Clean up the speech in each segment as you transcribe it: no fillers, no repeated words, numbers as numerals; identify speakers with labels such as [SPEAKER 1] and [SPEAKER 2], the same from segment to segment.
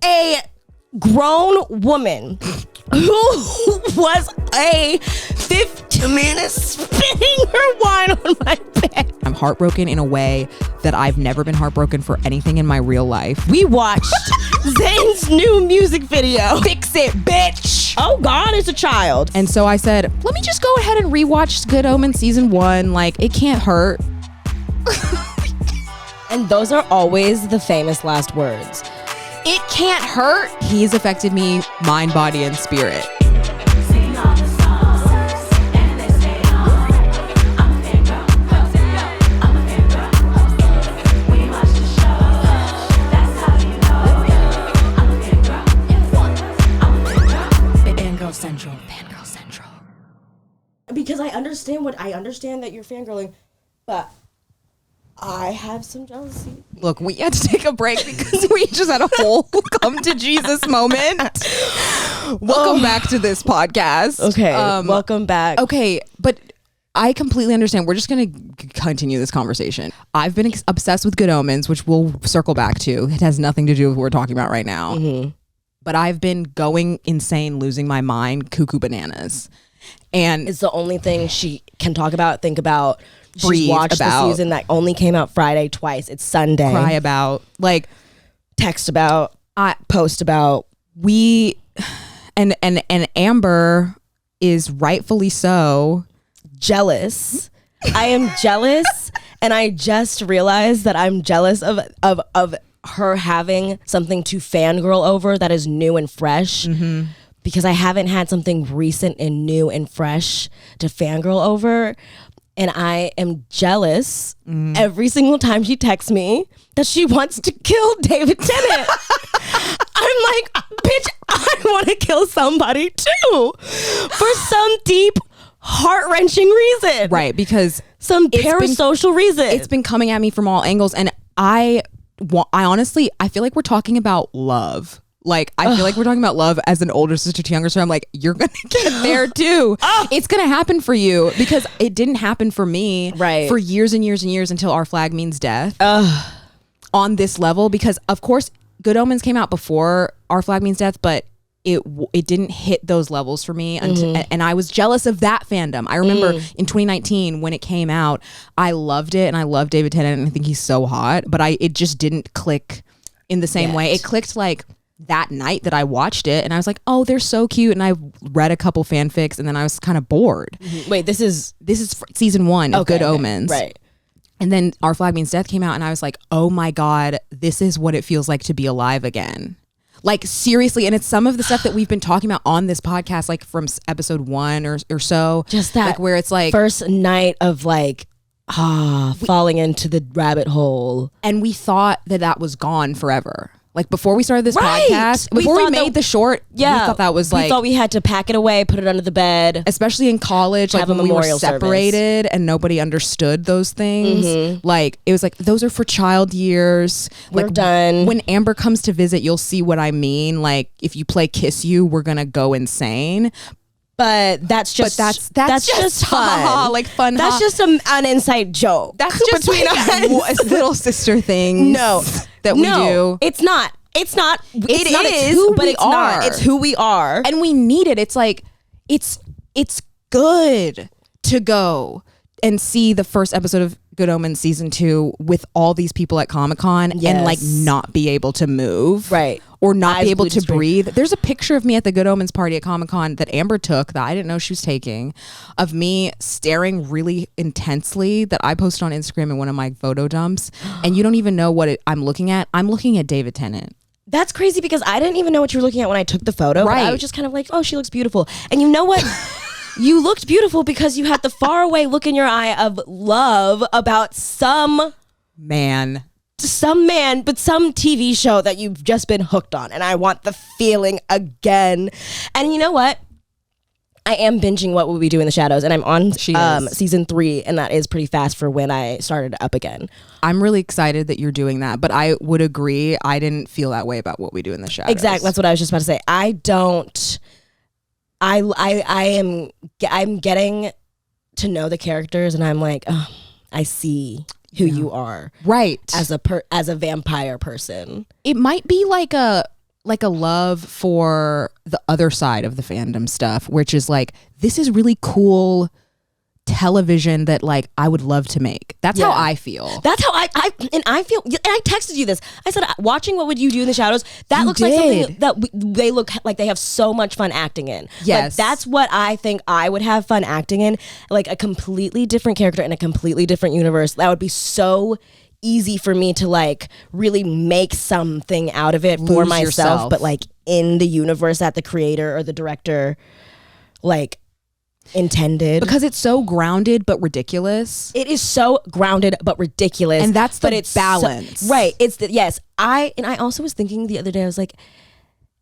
[SPEAKER 1] a grown woman who was a 15-minute spinning her wine on my bed.
[SPEAKER 2] I'm heartbroken in a way that I've never been heartbroken for anything in my real life.
[SPEAKER 1] We watched Zayn's new music video.
[SPEAKER 2] Fix it, bitch.
[SPEAKER 1] Oh God, it's a child.
[SPEAKER 2] And so I said, let me just go ahead and rewatch Good Omens season 1. Like, it can't hurt.
[SPEAKER 1] And those are always the famous last words.
[SPEAKER 2] It can't hurt. He's affected me, mind, body, and spirit.
[SPEAKER 1] Fangirl Central. Because I understand that you're fangirling, but I have some jealousy.
[SPEAKER 2] Look, we had to take a break because we just had a whole come to Jesus moment. Welcome back to this podcast.
[SPEAKER 1] Okay, welcome back.
[SPEAKER 2] Okay, but I completely understand. We're just going to continue this conversation. I've been obsessed with Good Omens, which we'll circle back to. It has nothing to do with what we're talking about right now. Mm-hmm. But I've been going insane, losing my mind, cuckoo bananas. And
[SPEAKER 1] it's the only thing she can talk about, think about. She's watched
[SPEAKER 2] about,
[SPEAKER 1] the season that only came out Friday twice. It's Sunday.
[SPEAKER 2] Cry about, like,
[SPEAKER 1] text about, post about.
[SPEAKER 2] And Amber is rightfully so
[SPEAKER 1] jealous. I am jealous, and I just realized that I'm jealous of her having something to fangirl over that is new and fresh. Mm-hmm. Because I haven't had something recent and new and fresh to fangirl over. And I am jealous every single time she texts me that she wants to kill David Tennant. I'm like, bitch, I want to kill somebody too. For some deep, heart-wrenching reason.
[SPEAKER 2] Right, because
[SPEAKER 1] some parasocial reason.
[SPEAKER 2] It's been coming at me from all angles. And I honestly, I feel like we're talking about love. Like, I feel like we're talking about love as an older sister to younger sister. I'm like, you're going to get there too. It's going to happen for you because it didn't happen for me for years and years and years until Our Flag Means Death on this level. Because, of course, Good Omens came out before Our Flag Means Death, but it didn't hit those levels for me. Until, and I was jealous of that fandom. I remember in 2019 when it came out, I loved it and I love David Tennant and I think he's so hot. But it just didn't click in the same way. It clicked like that night that I watched it and I was like, oh, they're so cute. And I read a couple fanfics and then I was kind of bored.
[SPEAKER 1] Wait, this is
[SPEAKER 2] season 1 of Good Omens.
[SPEAKER 1] Right.
[SPEAKER 2] And then Our Flag Means Death came out and I was like, oh my God, this is what it feels like to be alive again. Like, seriously. And it's some of the stuff that we've been talking about on this podcast, like from episode 1 or so.
[SPEAKER 1] Just that,
[SPEAKER 2] like, where it's like
[SPEAKER 1] first night of like, falling into the rabbit hole.
[SPEAKER 2] And we thought that was gone forever. Like, before we started this podcast, before we made the short, we thought that was like...
[SPEAKER 1] We thought we had to pack it away, put it under the bed.
[SPEAKER 2] Especially in college, like when we were separated service. And nobody understood those things. Mm-hmm. Like, it was like, those are for child years.
[SPEAKER 1] We're
[SPEAKER 2] like,
[SPEAKER 1] done.
[SPEAKER 2] When Amber comes to visit, you'll see what I mean. Like, if you play Kiss You, we're going to go insane.
[SPEAKER 1] But that's just fun.
[SPEAKER 2] Like fun.
[SPEAKER 1] That's just an inside joke.
[SPEAKER 2] That's just between us little sister things.
[SPEAKER 1] No,
[SPEAKER 2] that we do.
[SPEAKER 1] It's not. It's not.
[SPEAKER 2] It is. But it's not.
[SPEAKER 1] It's who we are,
[SPEAKER 2] and we need it. It's like it's good to go and see the first episode of Good Omens season 2 with all these people at Comic-Con and like not be able to move.
[SPEAKER 1] Right.
[SPEAKER 2] Or not be able to breathe. There's a picture of me at the Good Omens party at Comic-Con that Amber took that I didn't know she was taking, of me staring really intensely, that I posted on Instagram in one of my photo dumps. And you don't even know what I'm looking at. I'm looking at David Tennant.
[SPEAKER 1] That's crazy because I didn't even know what you were looking at when I took the photo. Right. But I was just kind of like, oh, she looks beautiful. And you know what? You looked beautiful because you had the faraway look in your eye of love about some man, but some TV show that you've just been hooked on. And I want the feeling again. And you know what? I am binging What Will We Do in the Shadows, and I'm on season 3, and that is pretty fast for when I started up again.
[SPEAKER 2] I'm really excited that you're doing that, but I would agree, I didn't feel that way about What We Do in the Shadows.
[SPEAKER 1] Exactly, that's what I was just about to say. I'm getting to know the characters, and I'm like, oh, I see who you are,
[SPEAKER 2] right?
[SPEAKER 1] As a vampire person,
[SPEAKER 2] it might be like like a love for the other side of the fandom stuff, which is like, this is really cool television that like I would love to make. That's how I feel.
[SPEAKER 1] That's how I feel. And I texted you this. I said, watching What Would You Do in the Shadows, that
[SPEAKER 2] You
[SPEAKER 1] looks
[SPEAKER 2] did.
[SPEAKER 1] like something that they look like they have so much fun acting in.
[SPEAKER 2] Yes.
[SPEAKER 1] Like, that's what I think I would have fun acting in. Like a completely different character in a completely different universe. That would be so easy for me to like really make something out of it for
[SPEAKER 2] Lose
[SPEAKER 1] myself,
[SPEAKER 2] yourself.
[SPEAKER 1] but like in the universe that the creator or the director like intended.
[SPEAKER 2] Because it's so grounded but ridiculous.
[SPEAKER 1] It is so grounded but ridiculous,
[SPEAKER 2] And that's the
[SPEAKER 1] but it's
[SPEAKER 2] balance.
[SPEAKER 1] right. It's yes. I also was thinking the other day. I was like,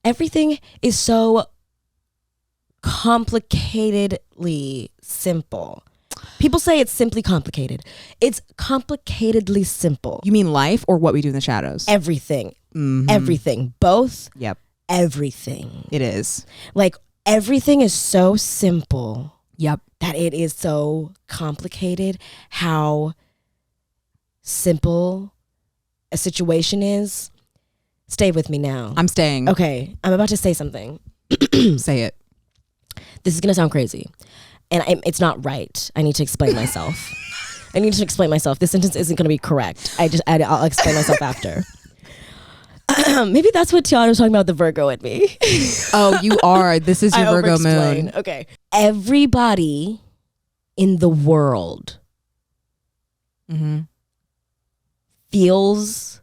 [SPEAKER 1] everything is so complicatedly simple. People say it's simply complicated. It's complicatedly simple.
[SPEAKER 2] You mean life or What We Do in the Shadows?
[SPEAKER 1] Everything, everything, both.
[SPEAKER 2] Yep,
[SPEAKER 1] Everything.
[SPEAKER 2] it is.
[SPEAKER 1] Like everything is so simple.
[SPEAKER 2] Yep.
[SPEAKER 1] That it is so complicated how simple a situation is. Stay with me now.
[SPEAKER 2] I'm staying.
[SPEAKER 1] Okay, I'm about to say something.
[SPEAKER 2] Say it.
[SPEAKER 1] This is gonna sound crazy, and it's not right. I need to explain myself. I need to explain myself. This sentence isn't gonna be correct. I'll explain myself after. Maybe that's what Tiana was talking about, the Virgo in me.
[SPEAKER 2] Oh, you are. This is your
[SPEAKER 1] I
[SPEAKER 2] Virgo
[SPEAKER 1] over-explain.
[SPEAKER 2] moon.
[SPEAKER 1] Okay. Everybody in the world feels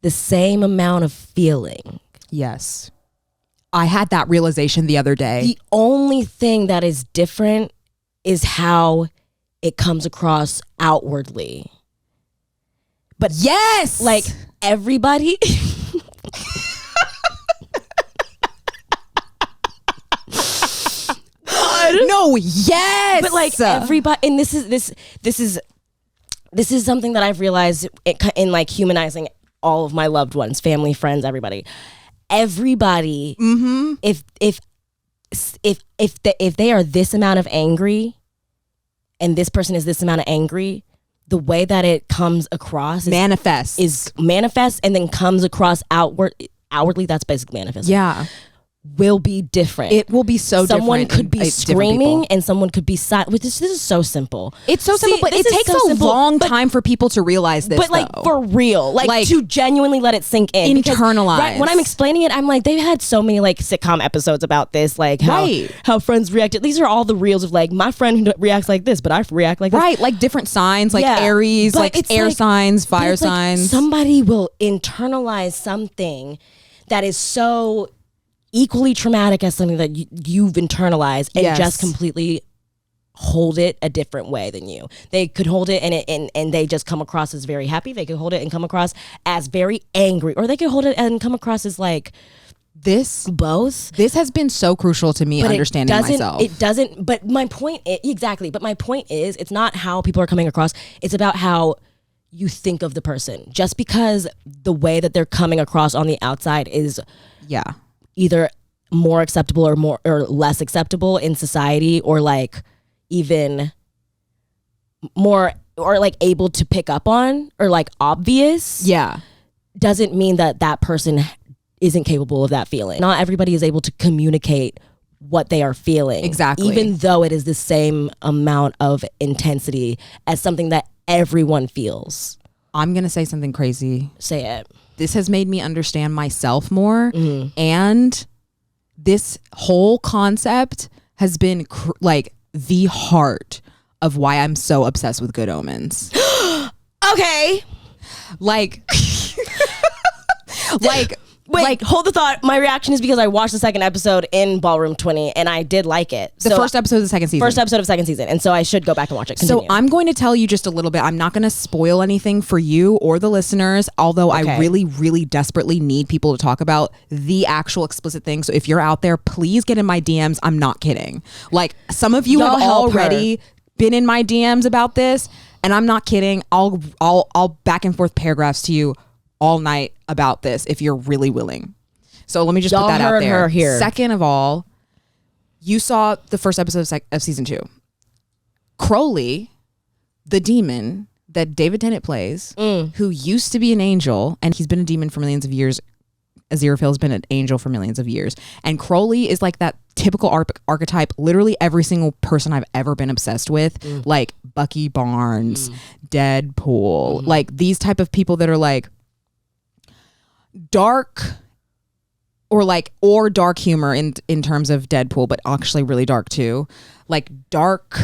[SPEAKER 1] the same amount of feeling.
[SPEAKER 2] Yes. I had that realization the other day.
[SPEAKER 1] The only thing that is different is how it comes across outwardly. But
[SPEAKER 2] yes,
[SPEAKER 1] like everybody
[SPEAKER 2] no, yes.
[SPEAKER 1] but like everybody, and this is something that I've realized in like humanizing all of my loved ones, family, friends, everybody. Everybody, if they are this amount of angry, and this person is this amount of angry, the way that it comes across is manifest, and then comes across outwardly. That's basically manifest.
[SPEAKER 2] Yeah.
[SPEAKER 1] Will be different.
[SPEAKER 2] It will be so
[SPEAKER 1] someone
[SPEAKER 2] different.
[SPEAKER 1] Could be screaming and someone could be silent. This is so simple.
[SPEAKER 2] It's so simple, but it takes a long time for people to realize this.
[SPEAKER 1] But like
[SPEAKER 2] though.
[SPEAKER 1] for real, like to genuinely let it sink in,
[SPEAKER 2] internalize.
[SPEAKER 1] Right, when I'm explaining it, I'm like, they've had so many like sitcom episodes about this, like how friends reacted. These are all the reels of like my friend who reacts like this, but I react like this.
[SPEAKER 2] Right, like different signs, like Aries,
[SPEAKER 1] but
[SPEAKER 2] like air signs, fire signs.
[SPEAKER 1] Like somebody will internalize something that is so equally traumatic as something that you've internalized and just completely hold it a different way than you. They could hold it and they just come across as very happy. They could hold it and come across as very angry, or they could hold it and come across as like both.
[SPEAKER 2] This has been so crucial to me understanding myself.
[SPEAKER 1] It doesn't, but my point is, exactly, but my point is, it's not how people are coming across, it's about how you think of the person. Just because the way that they're coming across on the outside is either more acceptable or less acceptable in society, or like even more or like able to pick up on, or like obvious, doesn't mean that person isn't capable of that feeling. Not everybody is able to communicate what they are feeling,
[SPEAKER 2] exactly,
[SPEAKER 1] even though it is the same amount of intensity as something that everyone feels.
[SPEAKER 2] I'm gonna say something crazy.
[SPEAKER 1] Say it.
[SPEAKER 2] This has made me understand myself more, and this whole concept has been like the heart of why I'm so obsessed with Good Omens.
[SPEAKER 1] Okay.
[SPEAKER 2] Like
[SPEAKER 1] Wait, hold the thought. My reaction is because I watched the second episode in Ballroom 20 and I did like it.
[SPEAKER 2] The first episode of the second season.
[SPEAKER 1] First episode of second season. And so I should go back and watch it. Continue.
[SPEAKER 2] So I'm going to tell you just a little bit. I'm not going to spoil anything for you or the listeners, although I really, really desperately need people to talk about the actual explicit thing. So if you're out there, please get in my DMs. I'm not kidding. Like, some of you have already been in my DMs about this, and I'm not kidding. I'll back and forth paragraphs to you all night about this if you're really willing. So let me just put that out there. Second of all, you saw the first episode of season 2. Crowley, the demon that David Tennant plays, who used to be an angel, and he's been a demon for millions of years, Aziraphale has been an angel for millions of years. And Crowley is like that typical archetype. Literally every single person I've ever been obsessed with, like Bucky Barnes, Deadpool, like these type of people that are like dark or dark humor in terms of Deadpool, but actually really dark too. Like dark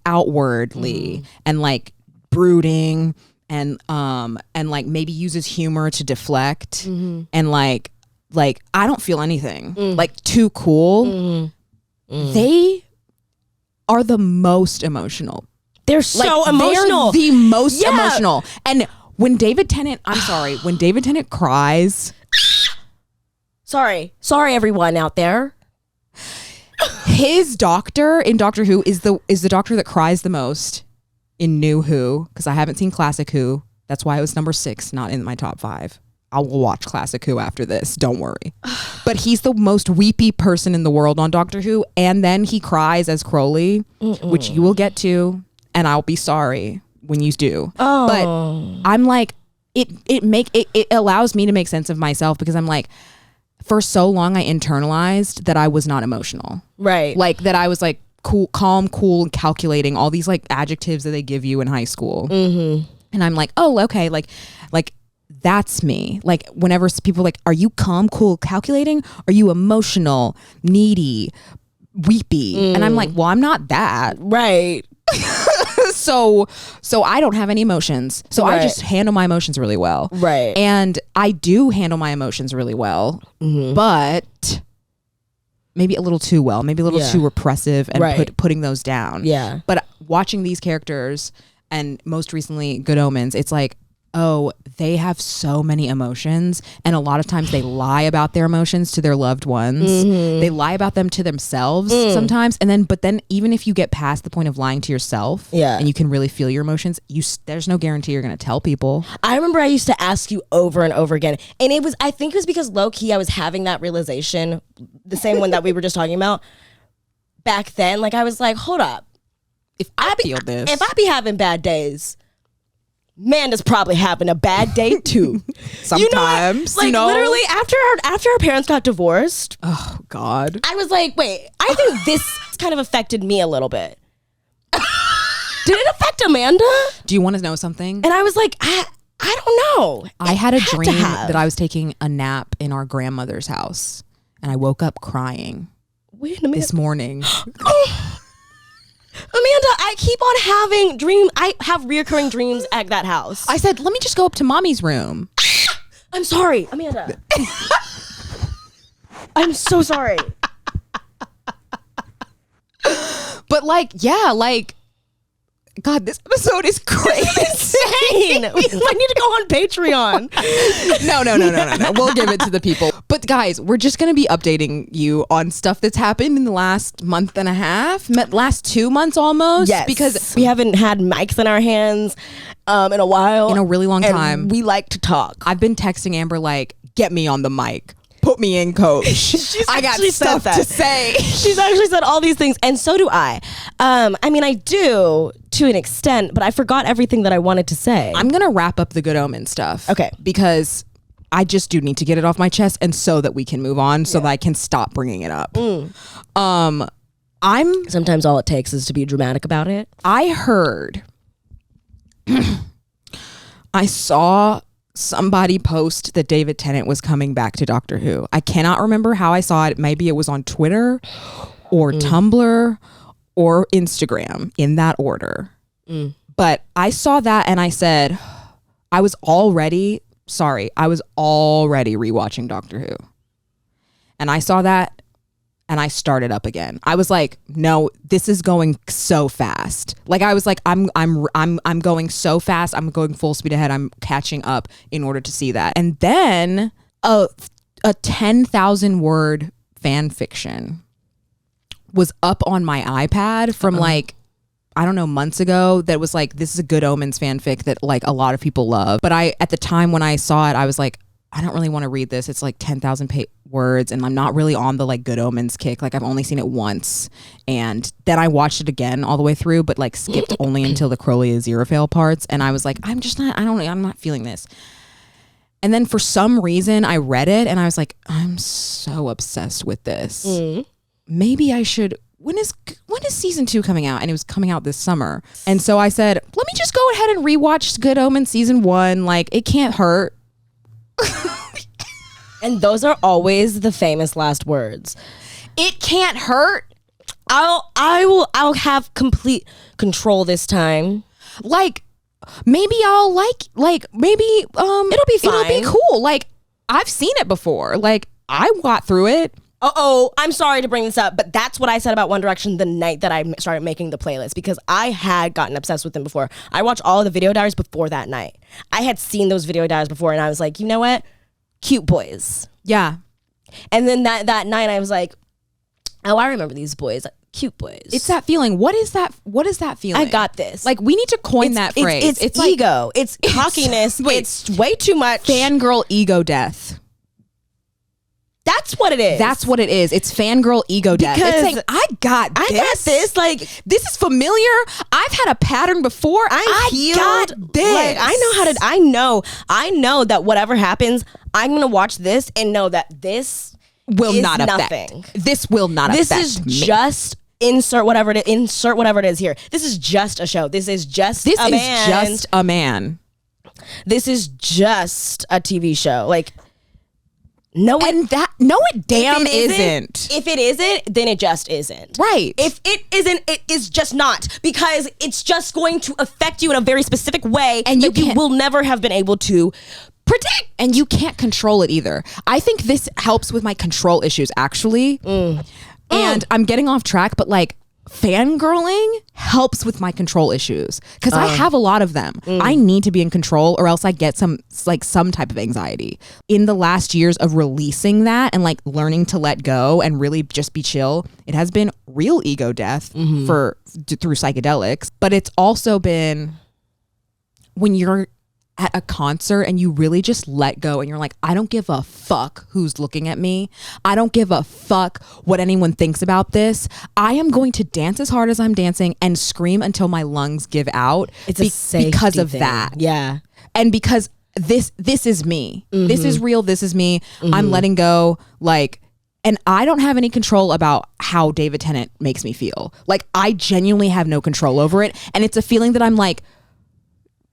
[SPEAKER 2] outwardly and like brooding and like maybe uses humor to deflect and like I don't feel anything. Like too cool. They are the most emotional.
[SPEAKER 1] They're so emotional.
[SPEAKER 2] They're the most emotional. And when David Tennant cries.
[SPEAKER 1] Sorry everyone out there.
[SPEAKER 2] His doctor in Doctor Who is the doctor that cries the most in New Who, because I haven't seen Classic Who. That's why it was number 6, not in my top 5. I will watch Classic Who after this. Don't worry. But he's the most weepy person in the world on Doctor Who. And then he cries as Crowley, which you will get to. And I'll be sorry when you do.
[SPEAKER 1] Oh.
[SPEAKER 2] But I'm like, it allows me to make sense of myself, because I'm like, for so long I internalized that I was not emotional. Right. Like that I was like cool, calm, cool, and calculating, all these like adjectives that they give you in high school. And I'm like, oh, okay. Like that's me. Like whenever people are like, are you calm, cool, calculating? Are you emotional, needy, weepy? And I'm like, well, I'm not that.
[SPEAKER 1] Right.
[SPEAKER 2] So I don't have any emotions. So I just handle my emotions really well.
[SPEAKER 1] Right.
[SPEAKER 2] And I do handle my emotions really well, but maybe a little too well, maybe a little too repressive and putting those down.
[SPEAKER 1] Yeah.
[SPEAKER 2] But watching these characters, and most recently Good Omens, it's like, oh, they have so many emotions, and a lot of times they lie about their emotions to their loved ones. They lie about them to themselves sometimes, but then even if you get past the point of lying to yourself, and you can really feel your emotions, there's no guarantee you're going to tell people.
[SPEAKER 1] I remember I used to ask you over and over again, and I think it was because low key I was having that realization, the same one that we were just talking about back then. Like I was like, hold up, if I be having bad days, Amanda's probably having a bad day too.
[SPEAKER 2] Sometimes,
[SPEAKER 1] literally after our parents got divorced.
[SPEAKER 2] Oh God!
[SPEAKER 1] I was like, wait, I think this kind of affected me a little bit. Did it affect Amanda?
[SPEAKER 2] Do you want to know something?
[SPEAKER 1] And I was like, I don't know.
[SPEAKER 2] I had a dream that I was taking a nap in our grandmother's house, and I woke up crying.
[SPEAKER 1] Wait a minute.
[SPEAKER 2] This morning.
[SPEAKER 1] Amanda, I keep on having dreams. I have reoccurring dreams at that house.
[SPEAKER 2] I said, let me just go up to mommy's room.
[SPEAKER 1] I'm sorry, Amanda. I'm so sorry.
[SPEAKER 2] But God, this episode is crazy.
[SPEAKER 1] Insane. I need to go on Patreon.
[SPEAKER 2] No. We'll give it to the people. But guys, we're just going to be updating you on stuff that's happened in the last month and a half, last 2 months almost.
[SPEAKER 1] Yes.
[SPEAKER 2] Because
[SPEAKER 1] we haven't had mics in our hands in a while.
[SPEAKER 2] In a really long time.
[SPEAKER 1] We like to talk.
[SPEAKER 2] I've been texting Amber like, get me on the mic. Put me in, coach. I got stuff to say.
[SPEAKER 1] She's actually said all these things, and so do I. I mean, I do to an extent, but I forgot everything that I wanted to say.
[SPEAKER 2] I'm going to wrap up the Good Omen stuff.
[SPEAKER 1] Okay.
[SPEAKER 2] Because I just do need to get it off my chest, and so that we can move on, so that I can stop bringing it up.
[SPEAKER 1] Sometimes all it takes is to be dramatic about it.
[SPEAKER 2] I heard, I saw somebody post that David Tennant was coming back to Doctor Who. I cannot remember how I saw it. Maybe it was on Twitter or Tumblr or Instagram, in that order. But I saw that and I said, I was already rewatching Doctor Who. And I saw that and I started up again. I was like, no, this is going so fast. Like I was like, I'm going so fast. I'm going full speed ahead. I'm catching up in order to see that. And then a 10,000 word fan fiction was up on my iPad from like, I don't know, months ago, that was like, this is a Good Omens fanfic that like a lot of people love. But at the time when I saw it, I was like, I don't really want to read this. It's like 10,000 words, and I'm not really on the like Good Omens kick. Like I've only seen it once, and then I watched it again all the way through, but like skipped only until the Crowley Aziraphale parts, and I was like, I'm not feeling this. And then for some reason I read it and I was like, I'm so obsessed with this. Maybe I should. When is season 2 coming out? And it was coming out this summer. And so I said, let me just go ahead and rewatch Good Omens season 1. Like, it can't hurt.
[SPEAKER 1] And those are always the famous last words.
[SPEAKER 2] It can't hurt.
[SPEAKER 1] I'll have complete control this time.
[SPEAKER 2] Like, maybe I'll maybe it'll
[SPEAKER 1] be fine.
[SPEAKER 2] It'll be cool. Like, I've seen it before. Like, I got through it.
[SPEAKER 1] I'm sorry to bring this up, but that's what I said about One Direction the night that I started making the playlist, because I had gotten obsessed with them before. I watched all of the video diaries before that night. I had seen those video diaries before, and I was like, you know what? Cute boys.
[SPEAKER 2] Yeah.
[SPEAKER 1] And then that night I was like, oh, I remember these boys. Cute boys.
[SPEAKER 2] It's that feeling. What is that feeling?
[SPEAKER 1] I got this.
[SPEAKER 2] Like, we need to coin that phrase.
[SPEAKER 1] It's ego. It's cockiness. It's way too much.
[SPEAKER 2] Fangirl ego death.
[SPEAKER 1] That's what it is.
[SPEAKER 2] That's what it is. It's fangirl ego death. It's saying, I got this.
[SPEAKER 1] Like,
[SPEAKER 2] this is familiar. I've had a pattern before. I got this.
[SPEAKER 1] Like, I know that whatever happens, I'm gonna watch this and know that this
[SPEAKER 2] will not
[SPEAKER 1] affect.
[SPEAKER 2] Nothing. This will not affect me.
[SPEAKER 1] This is just insert whatever it is here. This is just a show. This is just a man. This is just a TV show. Like,
[SPEAKER 2] it damn isn't.
[SPEAKER 1] If it isn't, then it just isn't.
[SPEAKER 2] Right.
[SPEAKER 1] If it isn't, it is just not, because it's just going to affect you in a very specific way, and you will never have been able to predict.
[SPEAKER 2] And you can't control it either. I think this helps with my control issues, actually. And I'm getting off track, but like, fangirling helps with my control issues, because I have a lot of them. I need to be in control, or else I get some type of anxiety. In the last years of releasing that and like learning to let go and really just be chill, it has been real ego death through psychedelics, but it's also been when you're at a concert and you really just let go and you're like, I don't give a fuck who's looking at me. I don't give a fuck what anyone thinks about this. I am going to dance as hard as I'm dancing and scream until my lungs give out.
[SPEAKER 1] It's a safety
[SPEAKER 2] because of
[SPEAKER 1] thing.
[SPEAKER 2] that.
[SPEAKER 1] Yeah.
[SPEAKER 2] And because this is me. This is real. This is me. I'm letting go. Like, and I don't have any control about how David Tennant makes me feel. Like, I genuinely have no control over it. And it's a feeling that I'm like,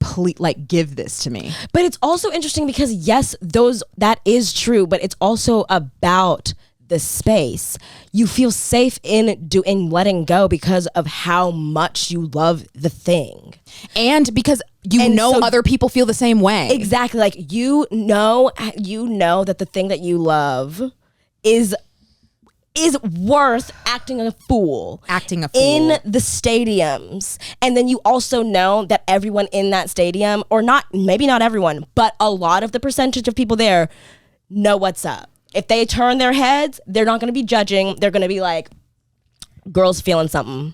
[SPEAKER 2] please, like, give this to me.
[SPEAKER 1] But it's also interesting because yes, that is true, but it's also about the space. You feel safe in letting go because of how much you love the thing,
[SPEAKER 2] and because so other people feel the same way.
[SPEAKER 1] Exactly. Like, you know that the thing that you love is worth acting a fool in the stadiums. And then you also know that everyone in that stadium, or maybe not everyone, but a lot of the percentage of people there know what's up. If they turn their heads, they're not going to be judging. They're going to be like, girl's feeling something.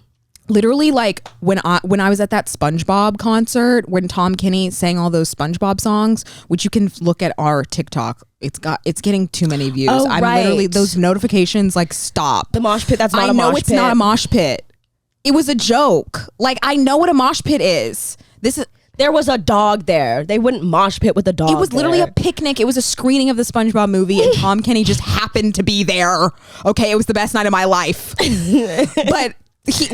[SPEAKER 2] Literally, like, when I was at that SpongeBob concert, when Tom Kenny sang all those SpongeBob songs, which you can look at our TikTok, it's getting too many views.
[SPEAKER 1] Oh,
[SPEAKER 2] I'm
[SPEAKER 1] right.
[SPEAKER 2] literally, those notifications, like, stop.
[SPEAKER 1] The mosh pit, that's not a mosh pit.
[SPEAKER 2] I know it's not a mosh pit. It was a joke. Like, I know what a mosh pit is.
[SPEAKER 1] There was a dog there. They wouldn't mosh pit with a dog.
[SPEAKER 2] It was literally a picnic. It was a screening of the SpongeBob movie, and Tom Kenny just happened to be there. Okay, it was the best night of my life. But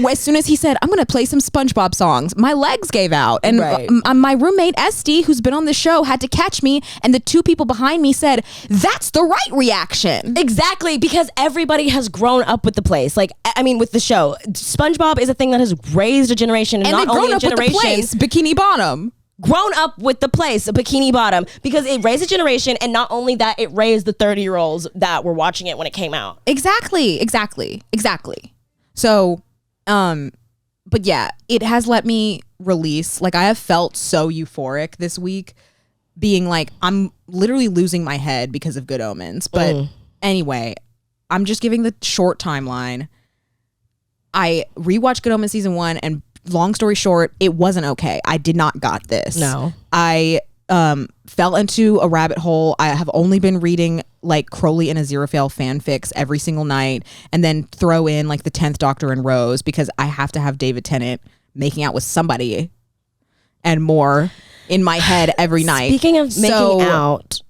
[SPEAKER 2] as soon as he said, I'm going to play some SpongeBob songs, my legs gave out. And my roommate, SD, who's been on the show, had to catch me. And the two people behind me said, that's the right reaction.
[SPEAKER 1] Exactly, because everybody has grown up with the place. Like, I mean, with the show. SpongeBob is a thing that has raised a generation. And not only a generation.
[SPEAKER 2] With the place, Bikini Bottom.
[SPEAKER 1] Grown up with the place, Bikini Bottom, because it raised a generation, and not only that, it raised the 30-year-olds that were watching it when it came out.
[SPEAKER 2] Exactly. So, but yeah, it has let me release. Like, I have felt so euphoric this week, being like, I'm literally losing my head because of Good Omens. But anyway, I'm just giving the short timeline. I rewatched Good Omens season 1, and long story short, it wasn't okay. I did not got this.
[SPEAKER 1] No.
[SPEAKER 2] I fell into a rabbit hole. I have only been reading like Crowley and Aziraphale fanfics every single night, and then throw in like the 10th Doctor and Rose, because I have to have David Tennant making out with somebody and more in my head every night.
[SPEAKER 1] Speaking of making out,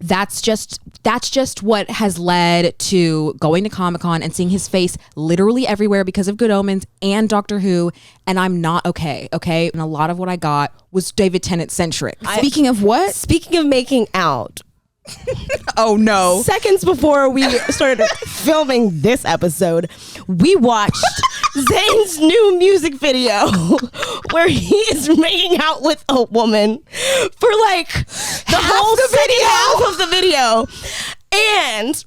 [SPEAKER 2] that's just what has led to going to Comic-Con and seeing his face literally everywhere because of Good Omens and Doctor Who, and I'm not okay. And a lot of what I got was David Tennant centric. Speaking of what?
[SPEAKER 1] Speaking of making out.
[SPEAKER 2] Oh no.
[SPEAKER 1] Seconds before we started filming this episode, we watched Zayn's new music video where he is making out with a woman for like the whole half of the video. And